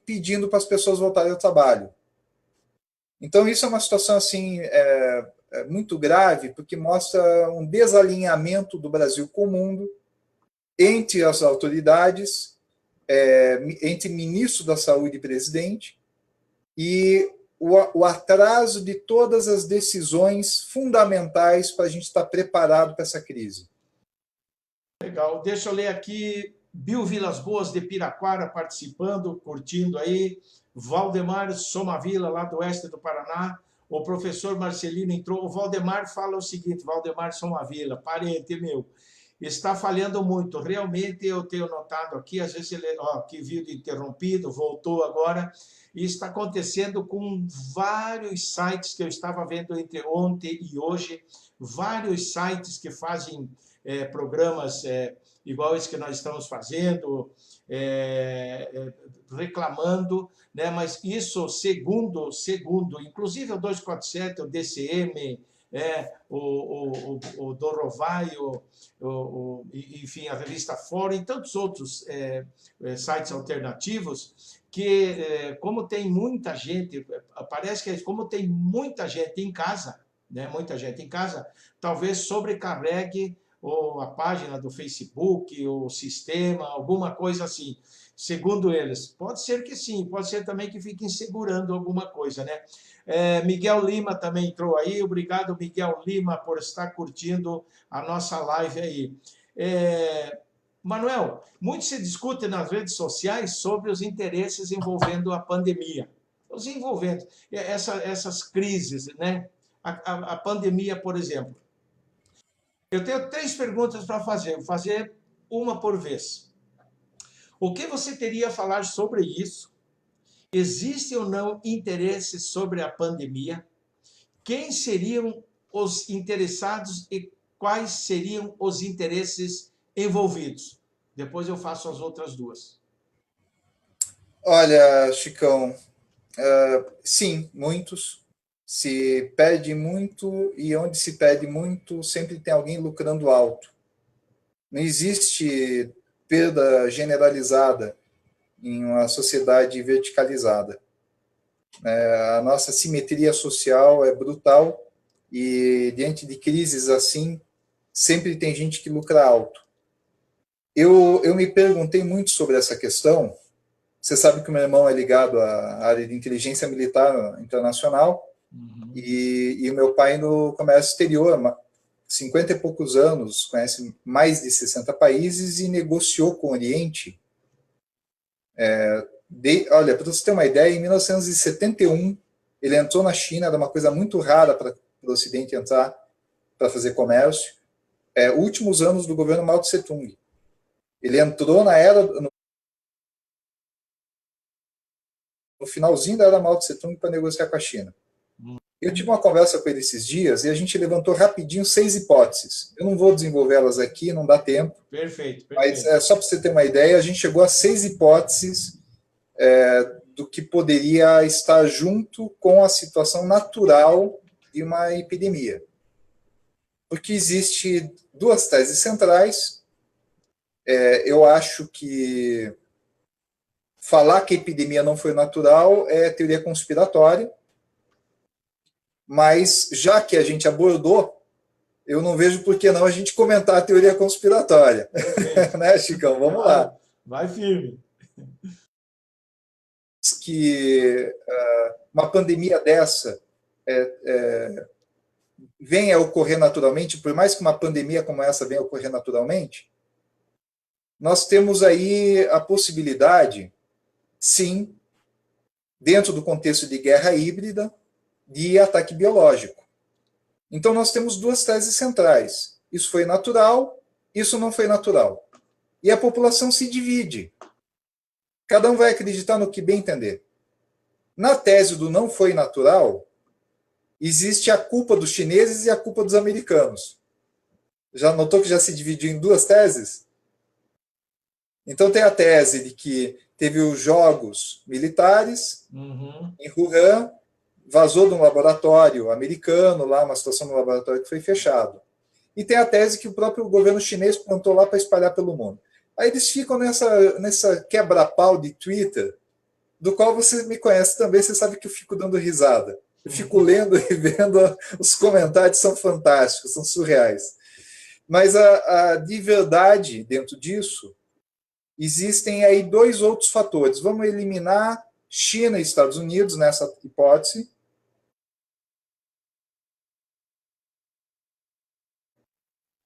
pedindo para as pessoas voltarem ao trabalho. Então, isso é uma situação assim, muito grave, porque mostra um desalinhamento do Brasil com o mundo, entre as autoridades, entre ministro da Saúde e presidente, e o atraso de todas as decisões fundamentais para a gente estar preparado para essa crise. Legal. Deixa eu ler aqui. Bill Vilas Boas, de Piraquara, participando, curtindo aí. Valdemar Somavila, lá do oeste do Paraná. O professor Marcelino entrou. O Valdemar fala o seguinte, Valdemar Somavila, parente meu, está falhando muito. Realmente eu tenho notado aqui, às vezes ele, que vídeo interrompido, voltou agora, e está acontecendo com vários sites que eu estava vendo entre ontem e hoje, vários sites que fazem programas igual esse que nós estamos fazendo, reclamando, né? Mas isso, segundo, inclusive o 247, o DCM, o Dorovai, enfim, a revista Fórum e tantos outros sites alternativos, que como tem muita gente, parece que como tem muita gente em casa, né? Muita gente em casa, talvez sobrecarregue ou a página do Facebook, o sistema, alguma coisa assim. Segundo eles, pode ser que sim, pode ser também que fiquem segurando alguma coisa, né? Miguel Lima também entrou aí, obrigado Miguel Lima por estar curtindo a nossa live aí. Manuel, muito se discute nas redes sociais sobre os interesses envolvendo a pandemia, os envolvendo essas crises, né? A pandemia, por exemplo. Eu tenho 3 perguntas para fazer, vou fazer uma por vez. O que você teria a falar sobre isso? Existe ou não interesse sobre a pandemia? Quem seriam os interessados e quais seriam os interesses envolvidos? Depois eu faço as outras 2. Olha, Chicão, sim, muitos. Se pede muito, e onde se pede muito, sempre tem alguém lucrando alto. Não existe perda generalizada em uma sociedade verticalizada. A nossa simetria social é brutal e, diante de crises assim, sempre tem gente que lucra alto. Eu me perguntei muito sobre essa questão. Você sabe que o meu irmão é ligado à área de inteligência militar internacional, e o meu pai no comércio exterior, 50 e poucos anos, conhece mais de 60 países e negociou com o Oriente. Olha, para você ter uma ideia, em 1971, ele entrou na China, era uma coisa muito rara para o Ocidente entrar para fazer comércio. Últimos anos do governo Mao Tse Tung. Ele entrou no finalzinho da era Mao Tse Tung para negociar com a China. Eu tive uma conversa com ele esses dias e a gente levantou rapidinho 6 hipóteses. Eu não vou desenvolvê-las aqui, não dá tempo. Perfeito. Mas só para você ter uma ideia, a gente chegou a 6 hipóteses do que poderia estar junto com a situação natural de uma epidemia. Porque existe 2 teses centrais. Eu acho que falar que a epidemia não foi natural é teoria conspiratória. Mas, já que a gente abordou, eu não vejo por que não a gente comentar a teoria conspiratória. Né, Chicão? Vamos lá. Vai firme. Que uma pandemia dessa venha a ocorrer naturalmente, por mais que uma pandemia como essa venha a ocorrer naturalmente, nós temos aí a possibilidade, sim, dentro do contexto de guerra híbrida, de ataque biológico. Então, nós temos 2 teses centrais. Isso foi natural, isso não foi natural. E a população se divide. Cada um vai acreditar no que bem entender. Na tese do não foi natural, existe a culpa dos chineses e a culpa dos americanos. Já notou que já se dividiu em 2 teses? Então, tem a tese de que teve os jogos militares em Wuhan, vazou de um laboratório americano, lá, uma situação no laboratório que foi fechado. E tem a tese que o próprio governo chinês plantou lá para espalhar pelo mundo. Aí eles ficam nessa quebra-pau de Twitter, do qual você me conhece também, você sabe que eu fico dando risada. Eu fico lendo e vendo, os comentários são fantásticos, são surreais. Mas de verdade, dentro disso, existem aí dois outros fatores. Vamos eliminar China e Estados Unidos nessa hipótese.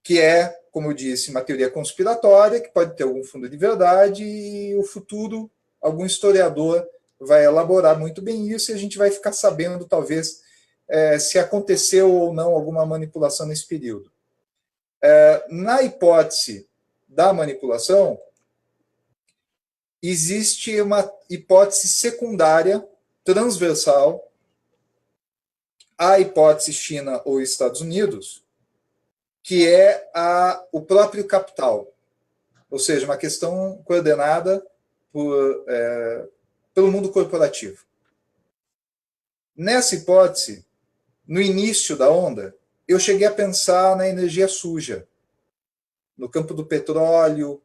Que é, como eu disse, uma teoria conspiratória, que pode ter algum fundo de verdade, e o futuro, algum historiador vai elaborar muito bem isso, e a gente vai ficar sabendo, talvez, se aconteceu ou não alguma manipulação nesse período. Na hipótese da manipulação, existe uma hipótese secundária, transversal, à hipótese China ou Estados Unidos, que é o próprio capital, ou seja, uma questão coordenada pelo mundo corporativo. Nessa hipótese, no início da onda, eu cheguei a pensar na energia suja, no campo do petróleo,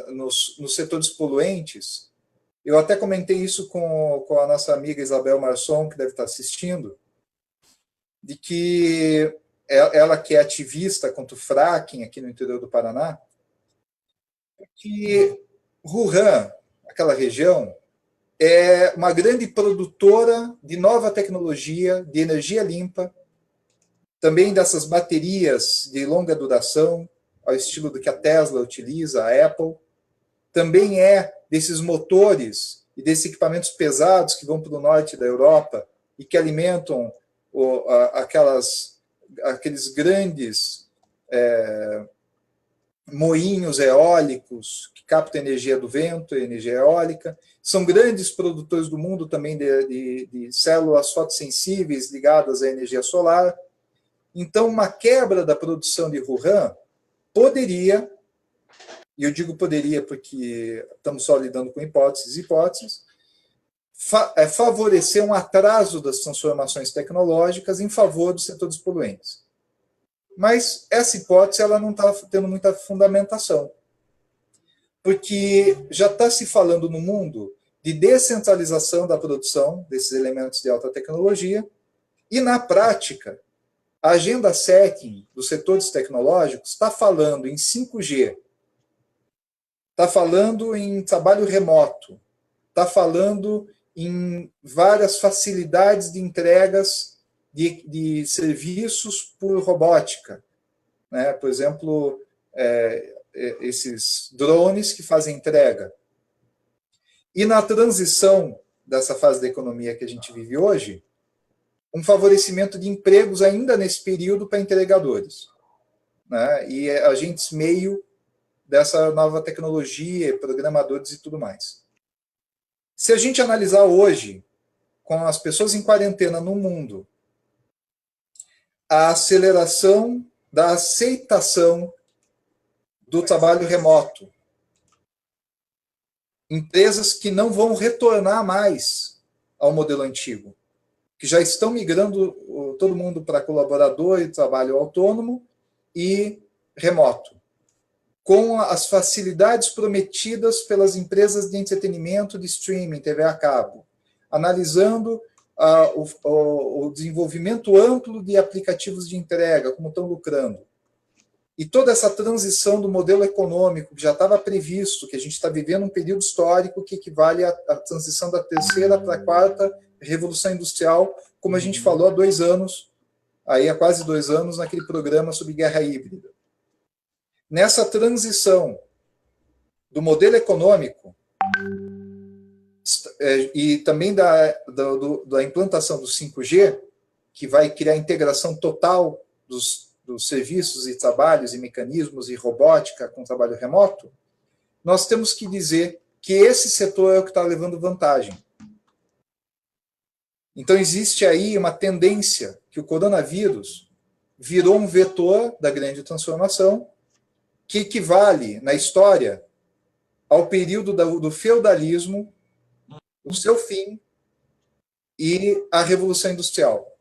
nos setores poluentes. Eu até comentei isso com a nossa amiga Isabel Marçom, que deve estar assistindo, de que ela que é ativista contra o fracking aqui no interior do Paraná, que Wuhan, aquela região, é uma grande produtora de nova tecnologia, de energia limpa, também dessas baterias de longa duração, ao estilo do que a Tesla utiliza, a Apple. Também é desses motores e desses equipamentos pesados que vão para o norte da Europa e que alimentam aqueles grandes moinhos eólicos que captam energia do vento, energia eólica. São grandes produtores do mundo também de células fotossensíveis ligadas à energia solar. Então, uma quebra da produção de Wuhan poderia, e eu digo poderia porque estamos só lidando com hipóteses, favorecer um atraso das transformações tecnológicas em favor dos setores poluentes. Mas essa hipótese ela não está tendo muita fundamentação, porque já está se falando no mundo de descentralização da produção desses elementos de alta tecnologia, e na prática, a agenda SEC dos setores tecnológicos está falando em 5G, está falando em trabalho remoto, está falando em várias facilidades de entregas de serviços por robótica. Né? Por exemplo, esses drones que fazem entrega. E na transição dessa fase da economia que a gente vive hoje, um favorecimento de empregos ainda nesse período para entregadores, né? E agentes meio dessa nova tecnologia, programadores e tudo mais. Se a gente analisar hoje, com as pessoas em quarentena no mundo, a aceleração da aceitação do trabalho remoto, empresas que não vão retornar mais ao modelo antigo, que já estão migrando todo mundo para colaborador e trabalho autônomo e remoto, com as facilidades prometidas pelas empresas de entretenimento, de streaming, TV a cabo, analisando o desenvolvimento amplo de aplicativos de entrega, como estão lucrando. E toda essa transição do modelo econômico, que já estava previsto, que a gente está vivendo um período histórico que equivale à transição da terceira para a quarta Revolução Industrial, como a gente falou há 2 anos, aí há quase 2 anos, naquele programa sobre guerra híbrida. Nessa transição do modelo econômico e também da implantação do 5G, que vai criar a integração total dos serviços e trabalhos e mecanismos e robótica com trabalho remoto, nós temos que dizer que esse setor é o que está levando vantagem. Então, existe aí uma tendência que o coronavírus virou um vetor da grande transformação que equivale, na história, ao período do feudalismo, o seu fim, e a Revolução Industrial,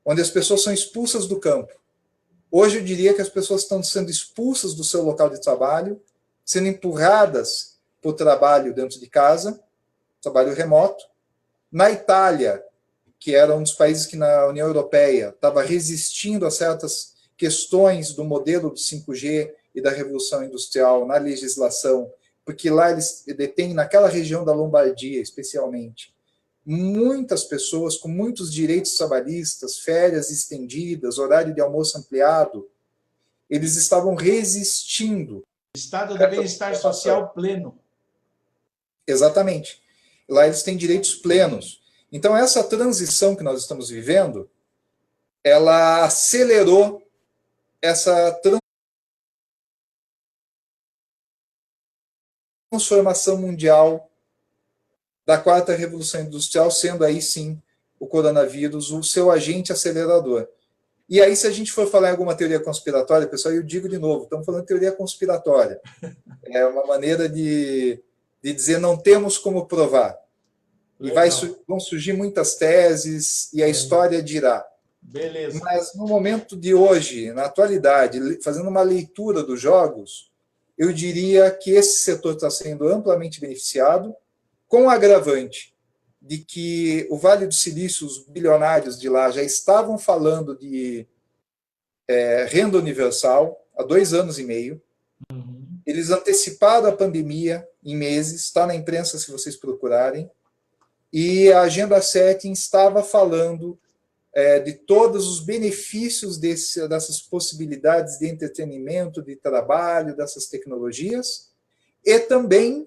onde as pessoas são expulsas do campo. Hoje eu diria que as pessoas estão sendo expulsas do seu local de trabalho, sendo empurradas para o trabalho dentro de casa, trabalho remoto. Na Itália, que era um dos países que na União Europeia estava resistindo a certas questões do modelo do 5G e da Revolução Industrial na legislação, porque lá eles detêm, naquela região da Lombardia, especialmente, muitas pessoas com muitos direitos trabalhistas, férias estendidas, horário de almoço ampliado, eles estavam resistindo. Estado de bem-estar social pleno. Exatamente. Lá eles têm direitos plenos. Então, essa transição que nós estamos vivendo, ela acelerou essa transformação mundial da quarta revolução industrial, sendo aí sim o coronavírus o seu agente acelerador. E aí, se a gente for falar em alguma teoria conspiratória, pessoal, eu digo de novo, estamos falando de teoria conspiratória. É uma maneira de dizer não temos como provar. Legal. E vão surgir muitas teses, e a história dirá. Beleza. Mas no momento de hoje, na atualidade, fazendo uma leitura dos jogos, eu diria que esse setor está sendo amplamente beneficiado, com o agravante de que o Vale do Silício, os bilionários de lá, já estavam falando de renda universal há 2 anos e meio. Uhum. Eles anteciparam a pandemia em meses, está na imprensa se vocês procurarem, e a Agenda 7 estava falando de todos os benefícios dessas possibilidades de entretenimento, de trabalho, dessas tecnologias, e também,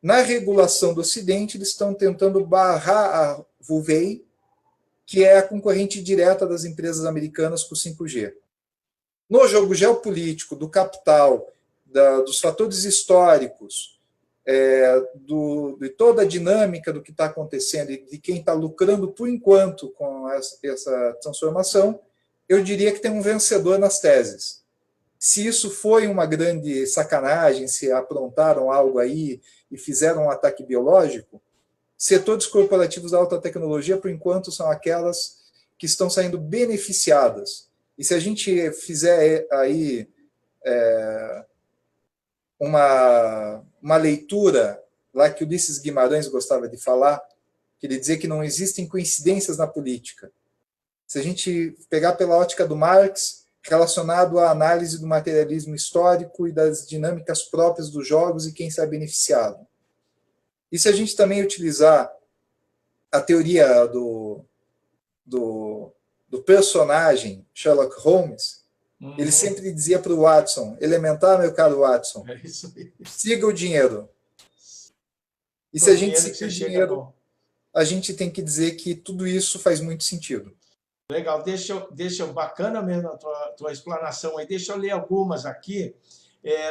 na regulação do Ocidente, eles estão tentando barrar a Huawei, que é a concorrente direta das empresas americanas com o 5G. No jogo geopolítico, do capital, dos fatores históricos, de toda a dinâmica do que está acontecendo e de quem está lucrando por enquanto com essa transformação, eu diria que tem um vencedor nas teses. Se isso foi uma grande sacanagem, se aprontaram algo aí e fizeram um ataque biológico, setores corporativos da alta tecnologia, por enquanto, são aquelas que estão saindo beneficiadas. E se a gente fizer aí uma leitura lá que o Ulisses Guimarães gostava de falar, que ele dizia que não existem coincidências na política. Se a gente pegar pela ótica do Marx, relacionado à análise do materialismo histórico e das dinâmicas próprias dos jogos e quem sai beneficiado. E se a gente também utilizar a teoria do personagem Sherlock Holmes, ele sempre dizia para o Watson, elementar, meu caro Watson, siga o dinheiro. E se a gente seguir o dinheiro, a gente tem que dizer que tudo isso faz muito sentido. Legal, deixa bacana mesmo a tua explanação aí. Deixa eu ler algumas aqui.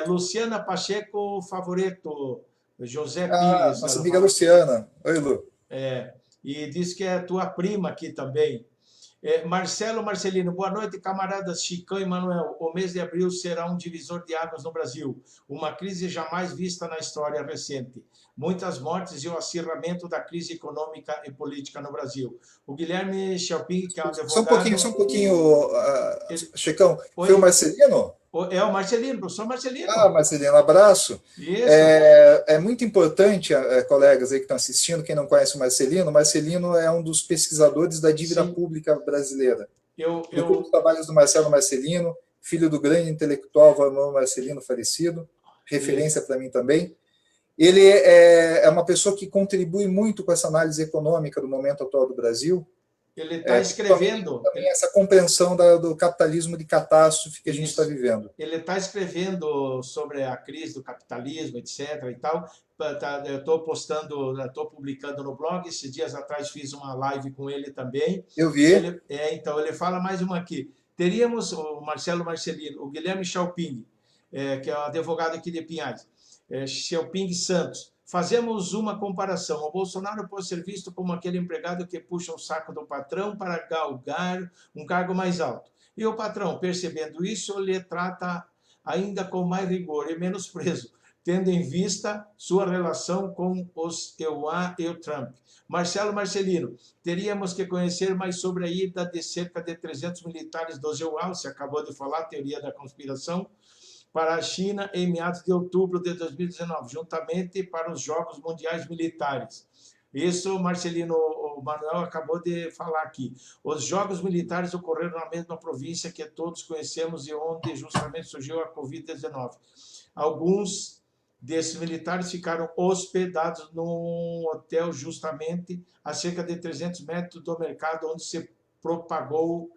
Luciana Pacheco Favoreto, José Pires. Nossa amiga Luciana. Oi, Lu. E diz que é tua prima aqui também. Marcelo Marcelino, boa noite, camaradas Chicão e Manuel. O mês de abril será um divisor de águas no Brasil. Uma crise jamais vista na história recente. Muitas mortes e o acirramento da crise econômica e política no Brasil. O Guilherme Chalpin, que é um advogado... Só um pouquinho, Chicão. Foi o Marcelino? É o Marcelino, professor Marcelino. Marcelino, abraço. Isso. É muito importante, colegas aí que estão assistindo, quem não conhece o Marcelino é um dos pesquisadores da dívida pública brasileira. Eu os trabalhos do Marcelo Marcelino, filho do grande intelectual Valmor Marcelino, falecido, referência para mim também. Ele é uma pessoa que contribui muito com essa análise econômica do momento atual do Brasil. Ele está escrevendo... Também essa compreensão do capitalismo de catástrofe que a gente está vivendo. Ele está escrevendo sobre a crise do capitalismo, etc. e tal. Eu estou publicando no blog. Esses dias atrás fiz uma live com ele também. Eu vi. Então, ele fala mais uma aqui. Teríamos o Marcelo Marcelino, o Guilherme Chalpin, que é um advogado aqui de Pinhais, Chalpin Santos. Fazemos uma comparação. O Bolsonaro pode ser visto como aquele empregado que puxa o saco do patrão para galgar um cargo mais alto. E o patrão, percebendo isso, lhe trata ainda com mais rigor e menos preso, tendo em vista sua relação com os EUA e o Trump. Marcelo Marcelino, teríamos que conhecer mais sobre a ida de cerca de 300 militares dos EUA, você acabou de falar, teoria da conspiração, para a China em meados de outubro de 2019, juntamente para os Jogos Mundiais Militares. Isso, Marcelino, o Manuel acabou de falar aqui. Os Jogos Militares ocorreram na mesma província que todos conhecemos e onde justamente surgiu a Covid-19. Alguns desses militares ficaram hospedados num hotel justamente a cerca de 300 metros do mercado onde se propagou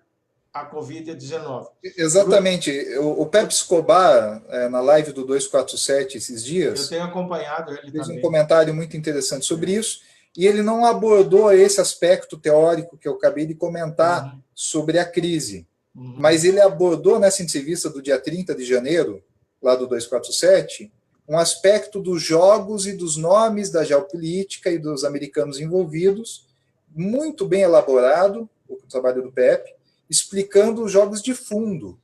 a Covid-19. Exatamente. O Pepe Escobar, na live do 247 esses dias, eu tenho acompanhado ele fez também. Um comentário muito interessante sobre isso, e ele não abordou esse aspecto teórico que eu acabei de comentar sobre a crise, mas ele abordou nessa entrevista do dia 30 de janeiro, lá do 247, um aspecto dos jogos e dos nomes da geopolítica e dos americanos envolvidos, muito bem elaborado, o trabalho do Pepe, explicando os jogos de fundo.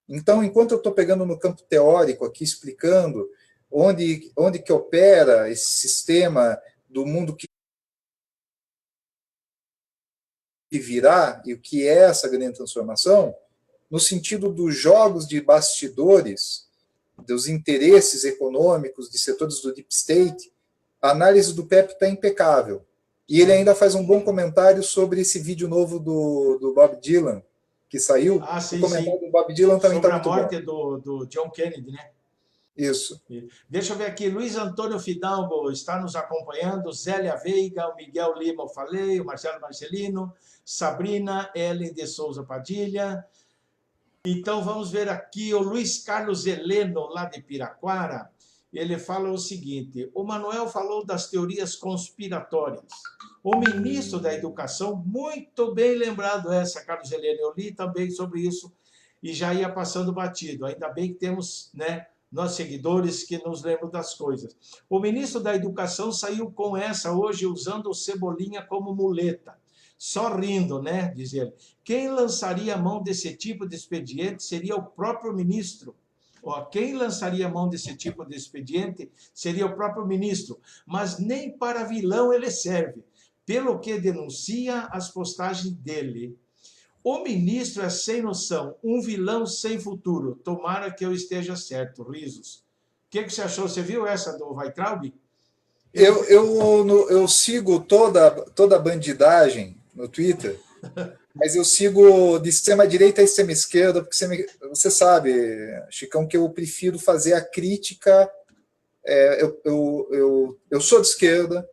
Então, enquanto eu estou pegando no campo teórico aqui, explicando onde que opera esse sistema do mundo que virá e o que é essa grande transformação, no sentido dos jogos de bastidores, dos interesses econômicos de setores do Deep State, a análise do Pepe está impecável. E ele ainda faz um bom comentário sobre esse vídeo novo do Bob Dylan, que saiu. Sim, o comentário do Bob Dylan também está muito bom. Sobre a morte do John Kennedy, né? Isso. Deixa eu ver aqui, Luiz Antônio Fidalgo está nos acompanhando, Zélia Veiga, o Miguel Lima, eu falei, o Marcelo Marcelino, Sabrina, Ellen de Souza Padilha. Então, vamos ver aqui o Luiz Carlos Heleno, lá de Piraquara. Ele fala o seguinte, o Manuel falou das teorias conspiratórias. O ministro da Educação, muito bem lembrado essa, Carlos Heleno, eu li também sobre isso e já ia passando batido. Ainda bem que temos, né, nós seguidores que nos lembram das coisas. O ministro da Educação saiu com essa hoje, usando o Cebolinha como muleta. Só rindo, né, diz ele. Quem lançaria a mão desse tipo de expediente seria o próprio ministro. Quem lançaria a mão desse tipo de expediente seria o próprio ministro. Mas nem para vilão ele serve, pelo que denuncia as postagens dele. O ministro é sem noção, um vilão sem futuro. Tomara que eu esteja certo. Risos. O que você achou? Você viu essa do Weintraub? Eu sigo toda a bandidagem no Twitter, mas eu sigo de extrema-direita a extrema-esquerda, porque você sabe, Chicão, que eu prefiro fazer a crítica. Eu sou de esquerda,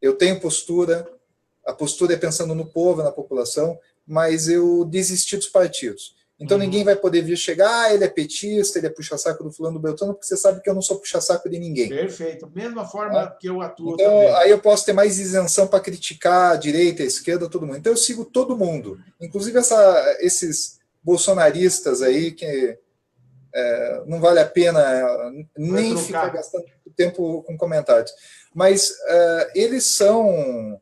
eu tenho postura, a postura é pensando no povo, na população, mas eu desisti dos partidos. Então ninguém vai poder vir chegar, ele é petista, ele é puxa-saco do fulano do Beltrano, porque você sabe que eu não sou puxa-saco de ninguém. Perfeito, mesma forma que eu atuo então, também. Aí eu posso ter mais isenção para criticar a direita, a esquerda, todo mundo. Então eu sigo todo mundo, inclusive esses bolsonaristas aí que não vale a pena nem ficar gastando tempo com comentários. Mas eles são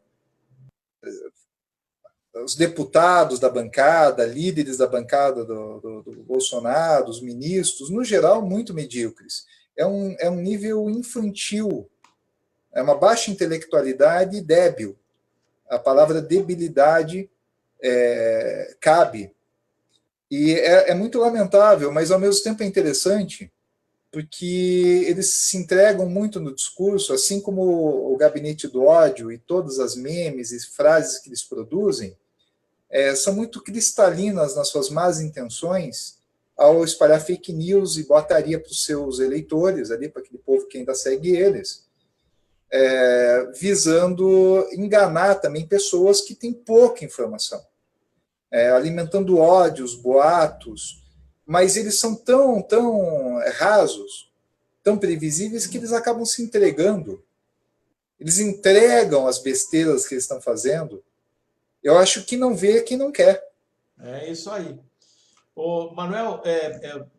os deputados da bancada, líderes da bancada do Bolsonaro, os ministros, no geral, muito medíocres. É um nível infantil, é uma baixa intelectualidade débil. A palavra debilidade cabe. E é muito lamentável, mas ao mesmo tempo é interessante, porque eles se entregam muito no discurso, assim como o gabinete do ódio e todas as memes e frases que eles produzem, são muito cristalinas nas suas más intenções ao espalhar fake news e botaria para os seus eleitores, ali para aquele povo que ainda segue eles, visando enganar também pessoas que têm pouca informação, alimentando ódios, boatos, mas eles são tão rasos, tão previsíveis, que eles acabam se entregando. Eles entregam as besteiras que eles estão fazendo. Eu acho que não vê quem não quer. É isso aí. Ô, Manuel,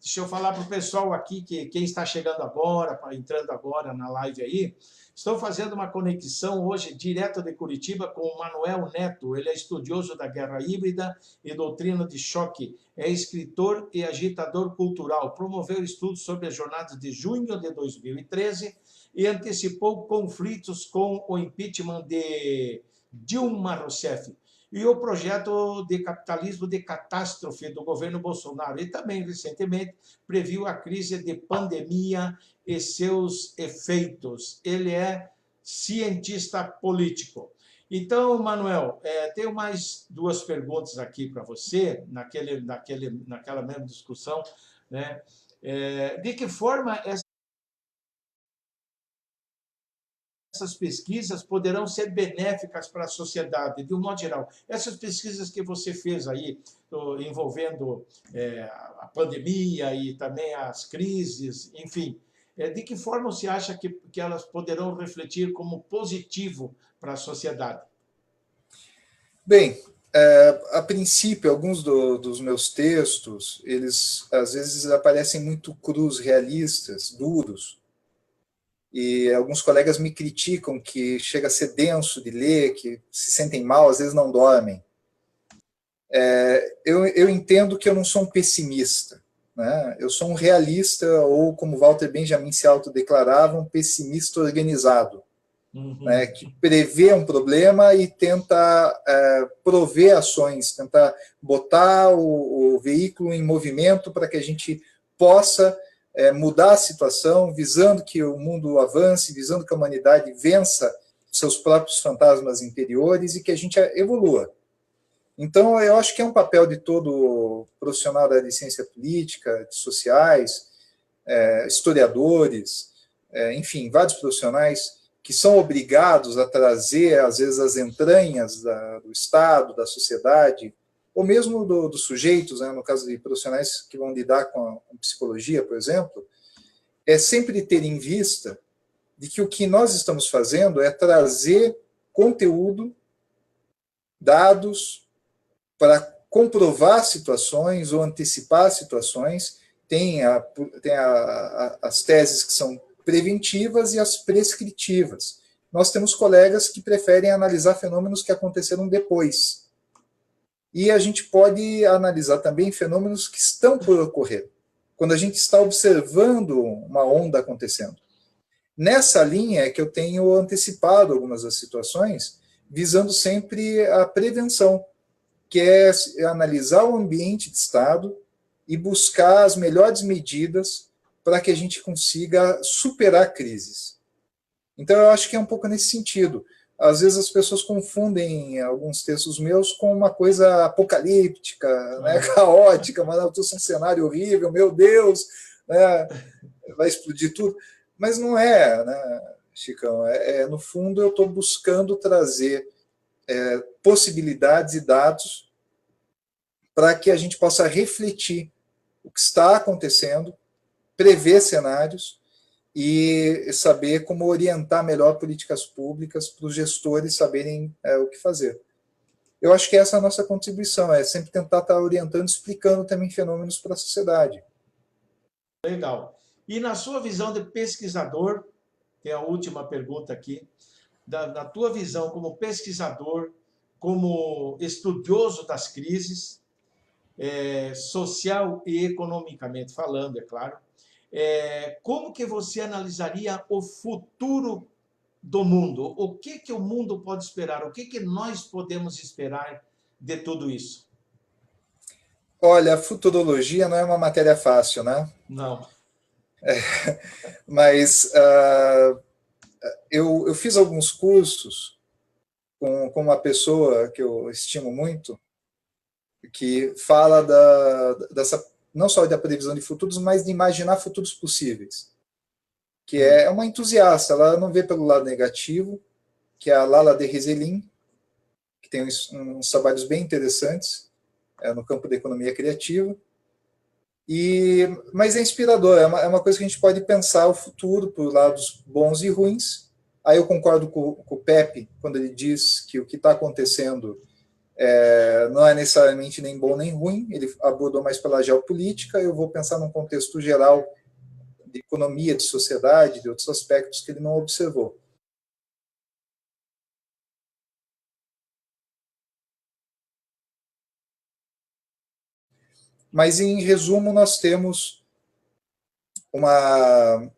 deixa eu falar para o pessoal aqui, que quem está chegando agora, entrando agora na live aí, estou fazendo uma conexão hoje direto de Curitiba com o Manuel Neto. Ele é estudioso da guerra híbrida e doutrina de choque, é escritor e agitador cultural. Promoveu estudos sobre as jornadas de junho de 2013 e antecipou conflitos com o impeachment de Dilma Rousseff e o projeto de capitalismo de catástrofe do governo Bolsonaro. E também, recentemente, previu a crise de pandemia e seus efeitos. Ele é cientista político. Então, Manuel, tenho mais duas perguntas aqui para você, naquela mesma discussão, né? De que forma essas pesquisas poderão ser benéficas para a sociedade, de um modo geral? Essas pesquisas que você fez aí, envolvendo a pandemia e também as crises, enfim, de que forma você acha que elas poderão refletir como positivo para a sociedade? Bem, a princípio, alguns dos meus textos, eles às vezes aparecem muito crus, realistas, duros, e alguns colegas me criticam que chega a ser denso de ler, que se sentem mal, às vezes não dormem. Eu entendo que eu não sou um pessimista, né? Eu sou um realista, ou como Walter Benjamin se autodeclarava, um pessimista organizado, né, que prevê um problema e tenta prover ações, tentar botar o veículo em movimento para que a gente possa mudar a situação, visando que o mundo avance, visando que a humanidade vença seus próprios fantasmas interiores e que a gente evolua. Então, eu acho que é um papel de todo profissional da área de ciência política, de sociais, historiadores, enfim, vários profissionais que são obrigados a trazer, às vezes, as entranhas do Estado, da sociedade, ou mesmo dos sujeitos, né, no caso de profissionais que vão lidar com psicologia, por exemplo, é sempre ter em vista de que o que nós estamos fazendo é trazer conteúdo, dados, para comprovar situações ou antecipar situações. Tem as teses que são preventivas e as prescritivas. Nós temos colegas que preferem analisar fenômenos que aconteceram depois. E a gente pode analisar também fenômenos que estão por ocorrer, quando a gente está observando uma onda acontecendo. Nessa linha é que eu tenho antecipado algumas das situações, visando sempre a prevenção, que é analisar o ambiente de Estado e buscar as melhores medidas para que a gente consiga superar crises. Então, eu acho que é um pouco nesse sentido. Às vezes as pessoas confundem alguns textos meus com uma coisa apocalíptica, né, caótica, mas eu estou num cenário horrível, meu Deus, né, vai explodir tudo. Mas não é, né, Chicão? No fundo, eu estou buscando trazer possibilidades e dados para que a gente possa refletir o que está acontecendo, prever cenários e saber como orientar melhor políticas públicas para os gestores saberem o que fazer. Eu acho que essa é a nossa contribuição, é sempre tentar estar orientando, explicando também fenômenos para a sociedade. Legal. E na sua visão de pesquisador, tem a última pergunta aqui, na tua visão como pesquisador, como estudioso das crises, social e economicamente falando, é claro, como que você analisaria o futuro do mundo? O que o mundo pode esperar? O que nós podemos esperar de tudo isso? Olha, a futurologia não é uma matéria fácil, né? Não. Mas eu fiz alguns cursos com uma pessoa que eu estimo muito, que fala dessa, não só da previsão de futuros, mas de imaginar futuros possíveis. Que é uma entusiasta, ela não vê pelo lado negativo, que é a Lala de Rizelin, que tem uns trabalhos bem interessantes no campo da economia criativa. Mas é inspirador, é uma coisa que a gente pode pensar o futuro por lados bons e ruins. Aí eu concordo com o Pepe, quando ele diz que o que está acontecendo não é necessariamente nem bom nem ruim, ele abordou mais pela geopolítica, eu vou pensar num contexto geral de economia, de sociedade, de outros aspectos que ele não observou. Mas, em resumo, nós temos uma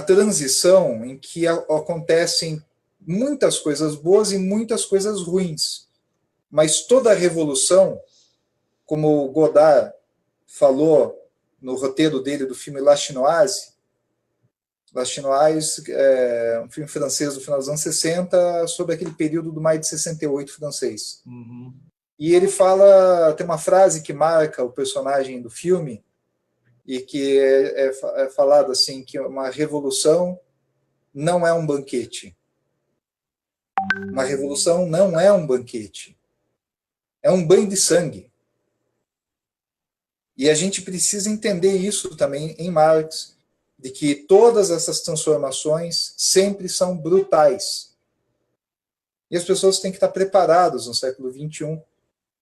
transição em que acontecem muitas coisas boas e muitas coisas ruins. Mas toda a revolução, como o Godard falou no roteiro dele do filme La Chinoise é um filme francês do final dos anos 60, sobre aquele período do maio de 68 francês. Uhum. E ele fala, tem uma frase que marca o personagem do filme, e que é falado assim, que uma revolução não é um banquete. Uma revolução não é um banquete. É um banho de sangue. E a gente precisa entender isso também em Marx, de que todas essas transformações sempre são brutais. E as pessoas têm que estar preparadas no século XXI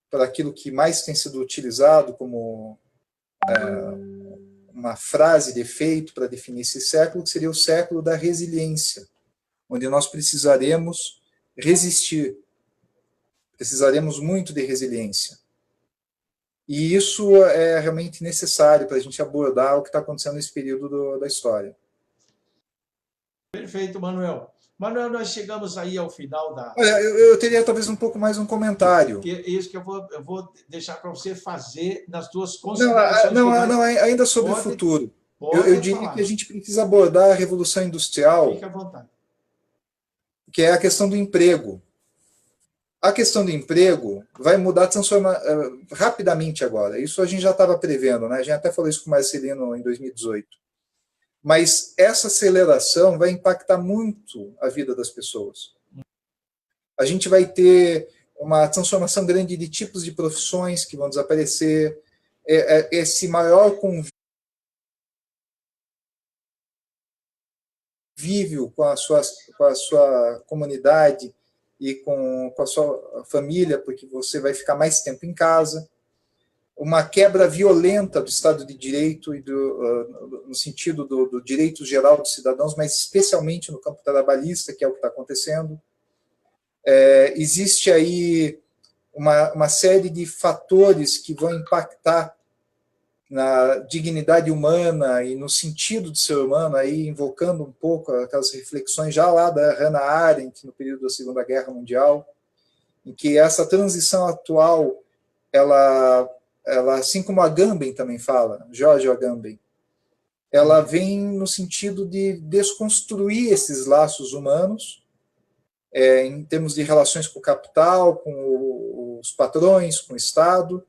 para aquilo que mais tem sido utilizado como uma frase de efeito para definir esse século, que seria o século da resiliência, onde nós precisaremos resistir, precisaremos muito de resiliência. E isso é realmente necessário para a gente abordar o que está acontecendo nesse período da história. Perfeito, Manuel. Manuel, nós chegamos aí ao final da... Eu teria talvez um pouco mais um comentário. Isso que eu vou deixar para você fazer nas suas considerações. Não, ainda sobre o futuro. Eu diria falar. Que a gente precisa abordar a Revolução Industrial, fique à vontade, que é a questão do emprego. A questão do emprego vai mudar, transformar rapidamente agora. Isso a gente já estava prevendo, né? A gente até falou isso com o Marcelino em 2018. Mas essa aceleração vai impactar muito a vida das pessoas. A gente vai ter uma transformação grande de tipos de profissões que vão desaparecer, esse maior convívio com a sua comunidade e com a sua família, porque você vai ficar mais tempo em casa, uma quebra violenta do Estado de Direito e no sentido do direito geral dos cidadãos, mas especialmente no campo trabalhista, que é o que está acontecendo. Existe aí uma série de fatores que vão impactar na dignidade humana e no sentido do ser humano, aí invocando um pouco aquelas reflexões já lá da Hannah Arendt, no período da Segunda Guerra Mundial, em que essa transição atual, ela assim como a Agamben também fala, George Agamben, ela vem no sentido de desconstruir esses laços humanos, em termos de relações com o capital, com os patrões, com o Estado,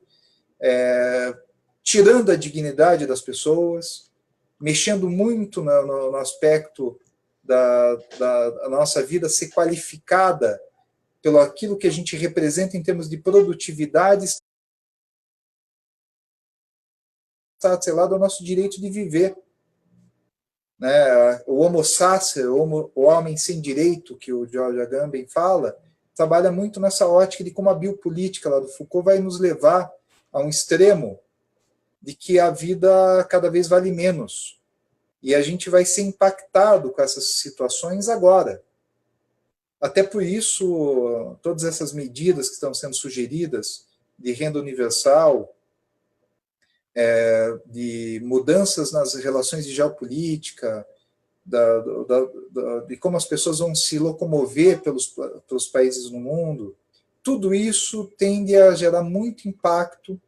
tirando a dignidade das pessoas, mexendo muito no aspecto da nossa vida ser qualificada pelo aquilo que a gente representa em termos de produtividade, está atrelado ao nosso direito de viver. Né? O homo sacer, o homem sem direito, que o George Agamben fala, trabalha muito nessa ótica de como a biopolítica lá do Foucault vai nos levar a um extremo de que a vida cada vez vale menos. E a gente vai ser impactado com essas situações agora. Até por isso, todas essas medidas que estão sendo sugeridas de renda universal, de mudanças nas relações de geopolítica, de como as pessoas vão se locomover pelos países no mundo, tudo isso tende a gerar muito impacto.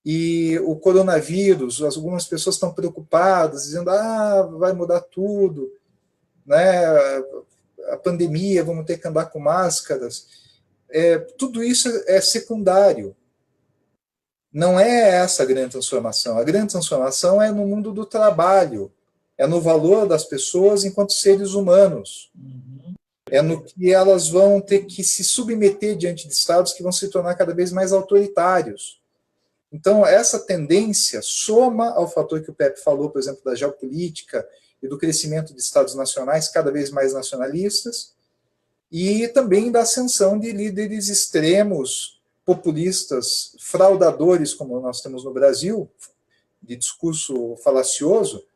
E o coronavírus, algumas pessoas estão preocupadas, dizendo, vai mudar tudo, né? A pandemia, vamos ter que andar com máscaras. Tudo isso é secundário. Não é essa a grande transformação. A grande transformação é no mundo do trabalho, é no valor das pessoas enquanto seres humanos. É no que elas vão ter que se submeter diante de estados que vão se tornar cada vez mais autoritários. Então, essa tendência soma ao fator que o Pepe falou, por exemplo, da geopolítica e do crescimento de estados nacionais cada vez mais nacionalistas, e também da ascensão de líderes extremos, populistas, fraudadores, como nós temos no Brasil, de discurso falacioso,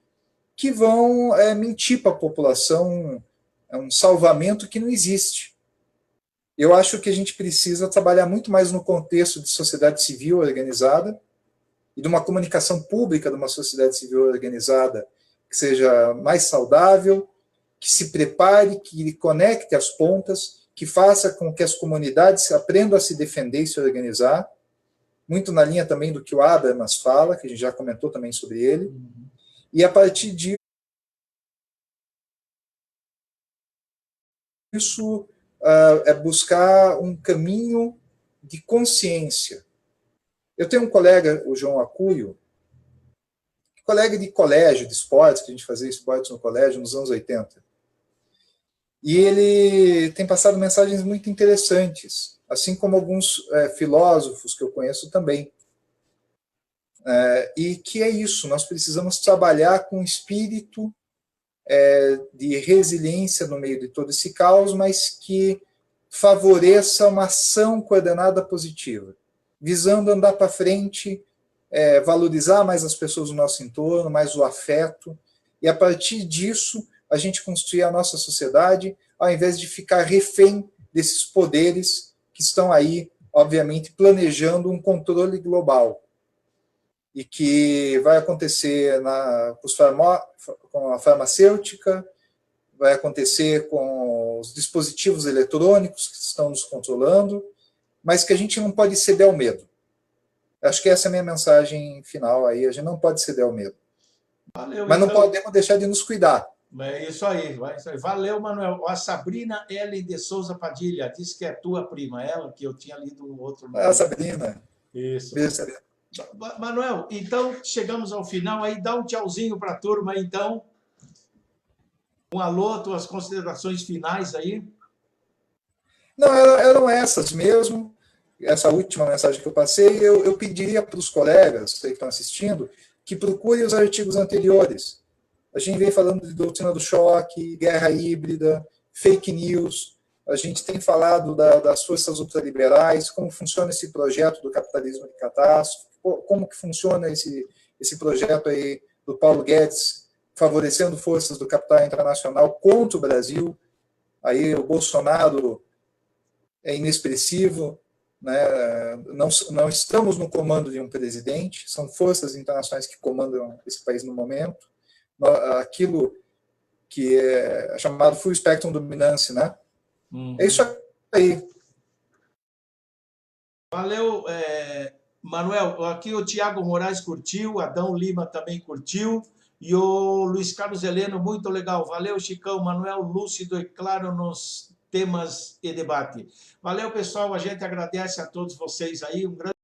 que vão mentir para a população um salvamento que não existe. Eu acho que a gente precisa trabalhar muito mais no contexto de sociedade civil organizada e de uma comunicação pública de uma sociedade civil organizada que seja mais saudável, que se prepare, que conecte as pontas, que faça com que as comunidades aprendam a se defender e se organizar, muito na linha também do que o Habermas fala, que a gente já comentou também sobre ele, e a partir disso é buscar um caminho de consciência. Eu tenho um colega, o João Acuio, colega de colégio, de esportes, que a gente fazia esportes no colégio nos anos 80. E ele tem passado mensagens muito interessantes, assim como alguns filósofos que eu conheço também. E que é isso, nós precisamos trabalhar com espírito de resiliência no meio de todo esse caos, mas que favoreça uma ação coordenada positiva, visando andar para frente, valorizar mais as pessoas do nosso entorno, mais o afeto, e a partir disso a gente construir a nossa sociedade, ao invés de ficar refém desses poderes que estão aí, obviamente, planejando um controle global. E que vai acontecer com a farmacêutica, vai acontecer com os dispositivos eletrônicos que estão nos controlando, mas que a gente não pode ceder ao medo. Acho que essa é a minha mensagem final aí, a gente não pode ceder ao medo. Valeu, mas não podemos deixar de nos cuidar. É isso aí, valeu, Manuel. A Sabrina Ellen de Souza Padilha disse que é tua prima, ela que eu tinha lido um outro nome. Ah, Sabrina. Isso. Beijo, Sabrina. Manuel, então chegamos ao final aí, dá um tchauzinho para a turma aí, então. Um alô, tuas considerações finais aí. Não, eram essas mesmo. Essa última mensagem que eu passei, eu pediria para os colegas que estão assistindo que procurem os artigos anteriores. A gente vem falando de doutrina do choque, guerra híbrida, fake news. A gente tem falado das forças ultraliberais, como funciona esse projeto do capitalismo de catástrofe, como que funciona esse projeto aí do Paulo Guedes, favorecendo forças do capital internacional contra o Brasil. Aí o Bolsonaro é inexpressivo, né? Não estamos no comando de um presidente, são forças internacionais que comandam esse país no momento. Aquilo que é chamado full spectrum dominance, né? É isso aí. Valeu, Manuel. Aqui o Tiago Moraes curtiu, Adão Lima também curtiu, e o Luiz Carlos Heleno, muito legal. Valeu, Chicão. Manuel, lúcido e claro nos temas e debate. Valeu, pessoal. A gente agradece a todos vocês aí. Um grande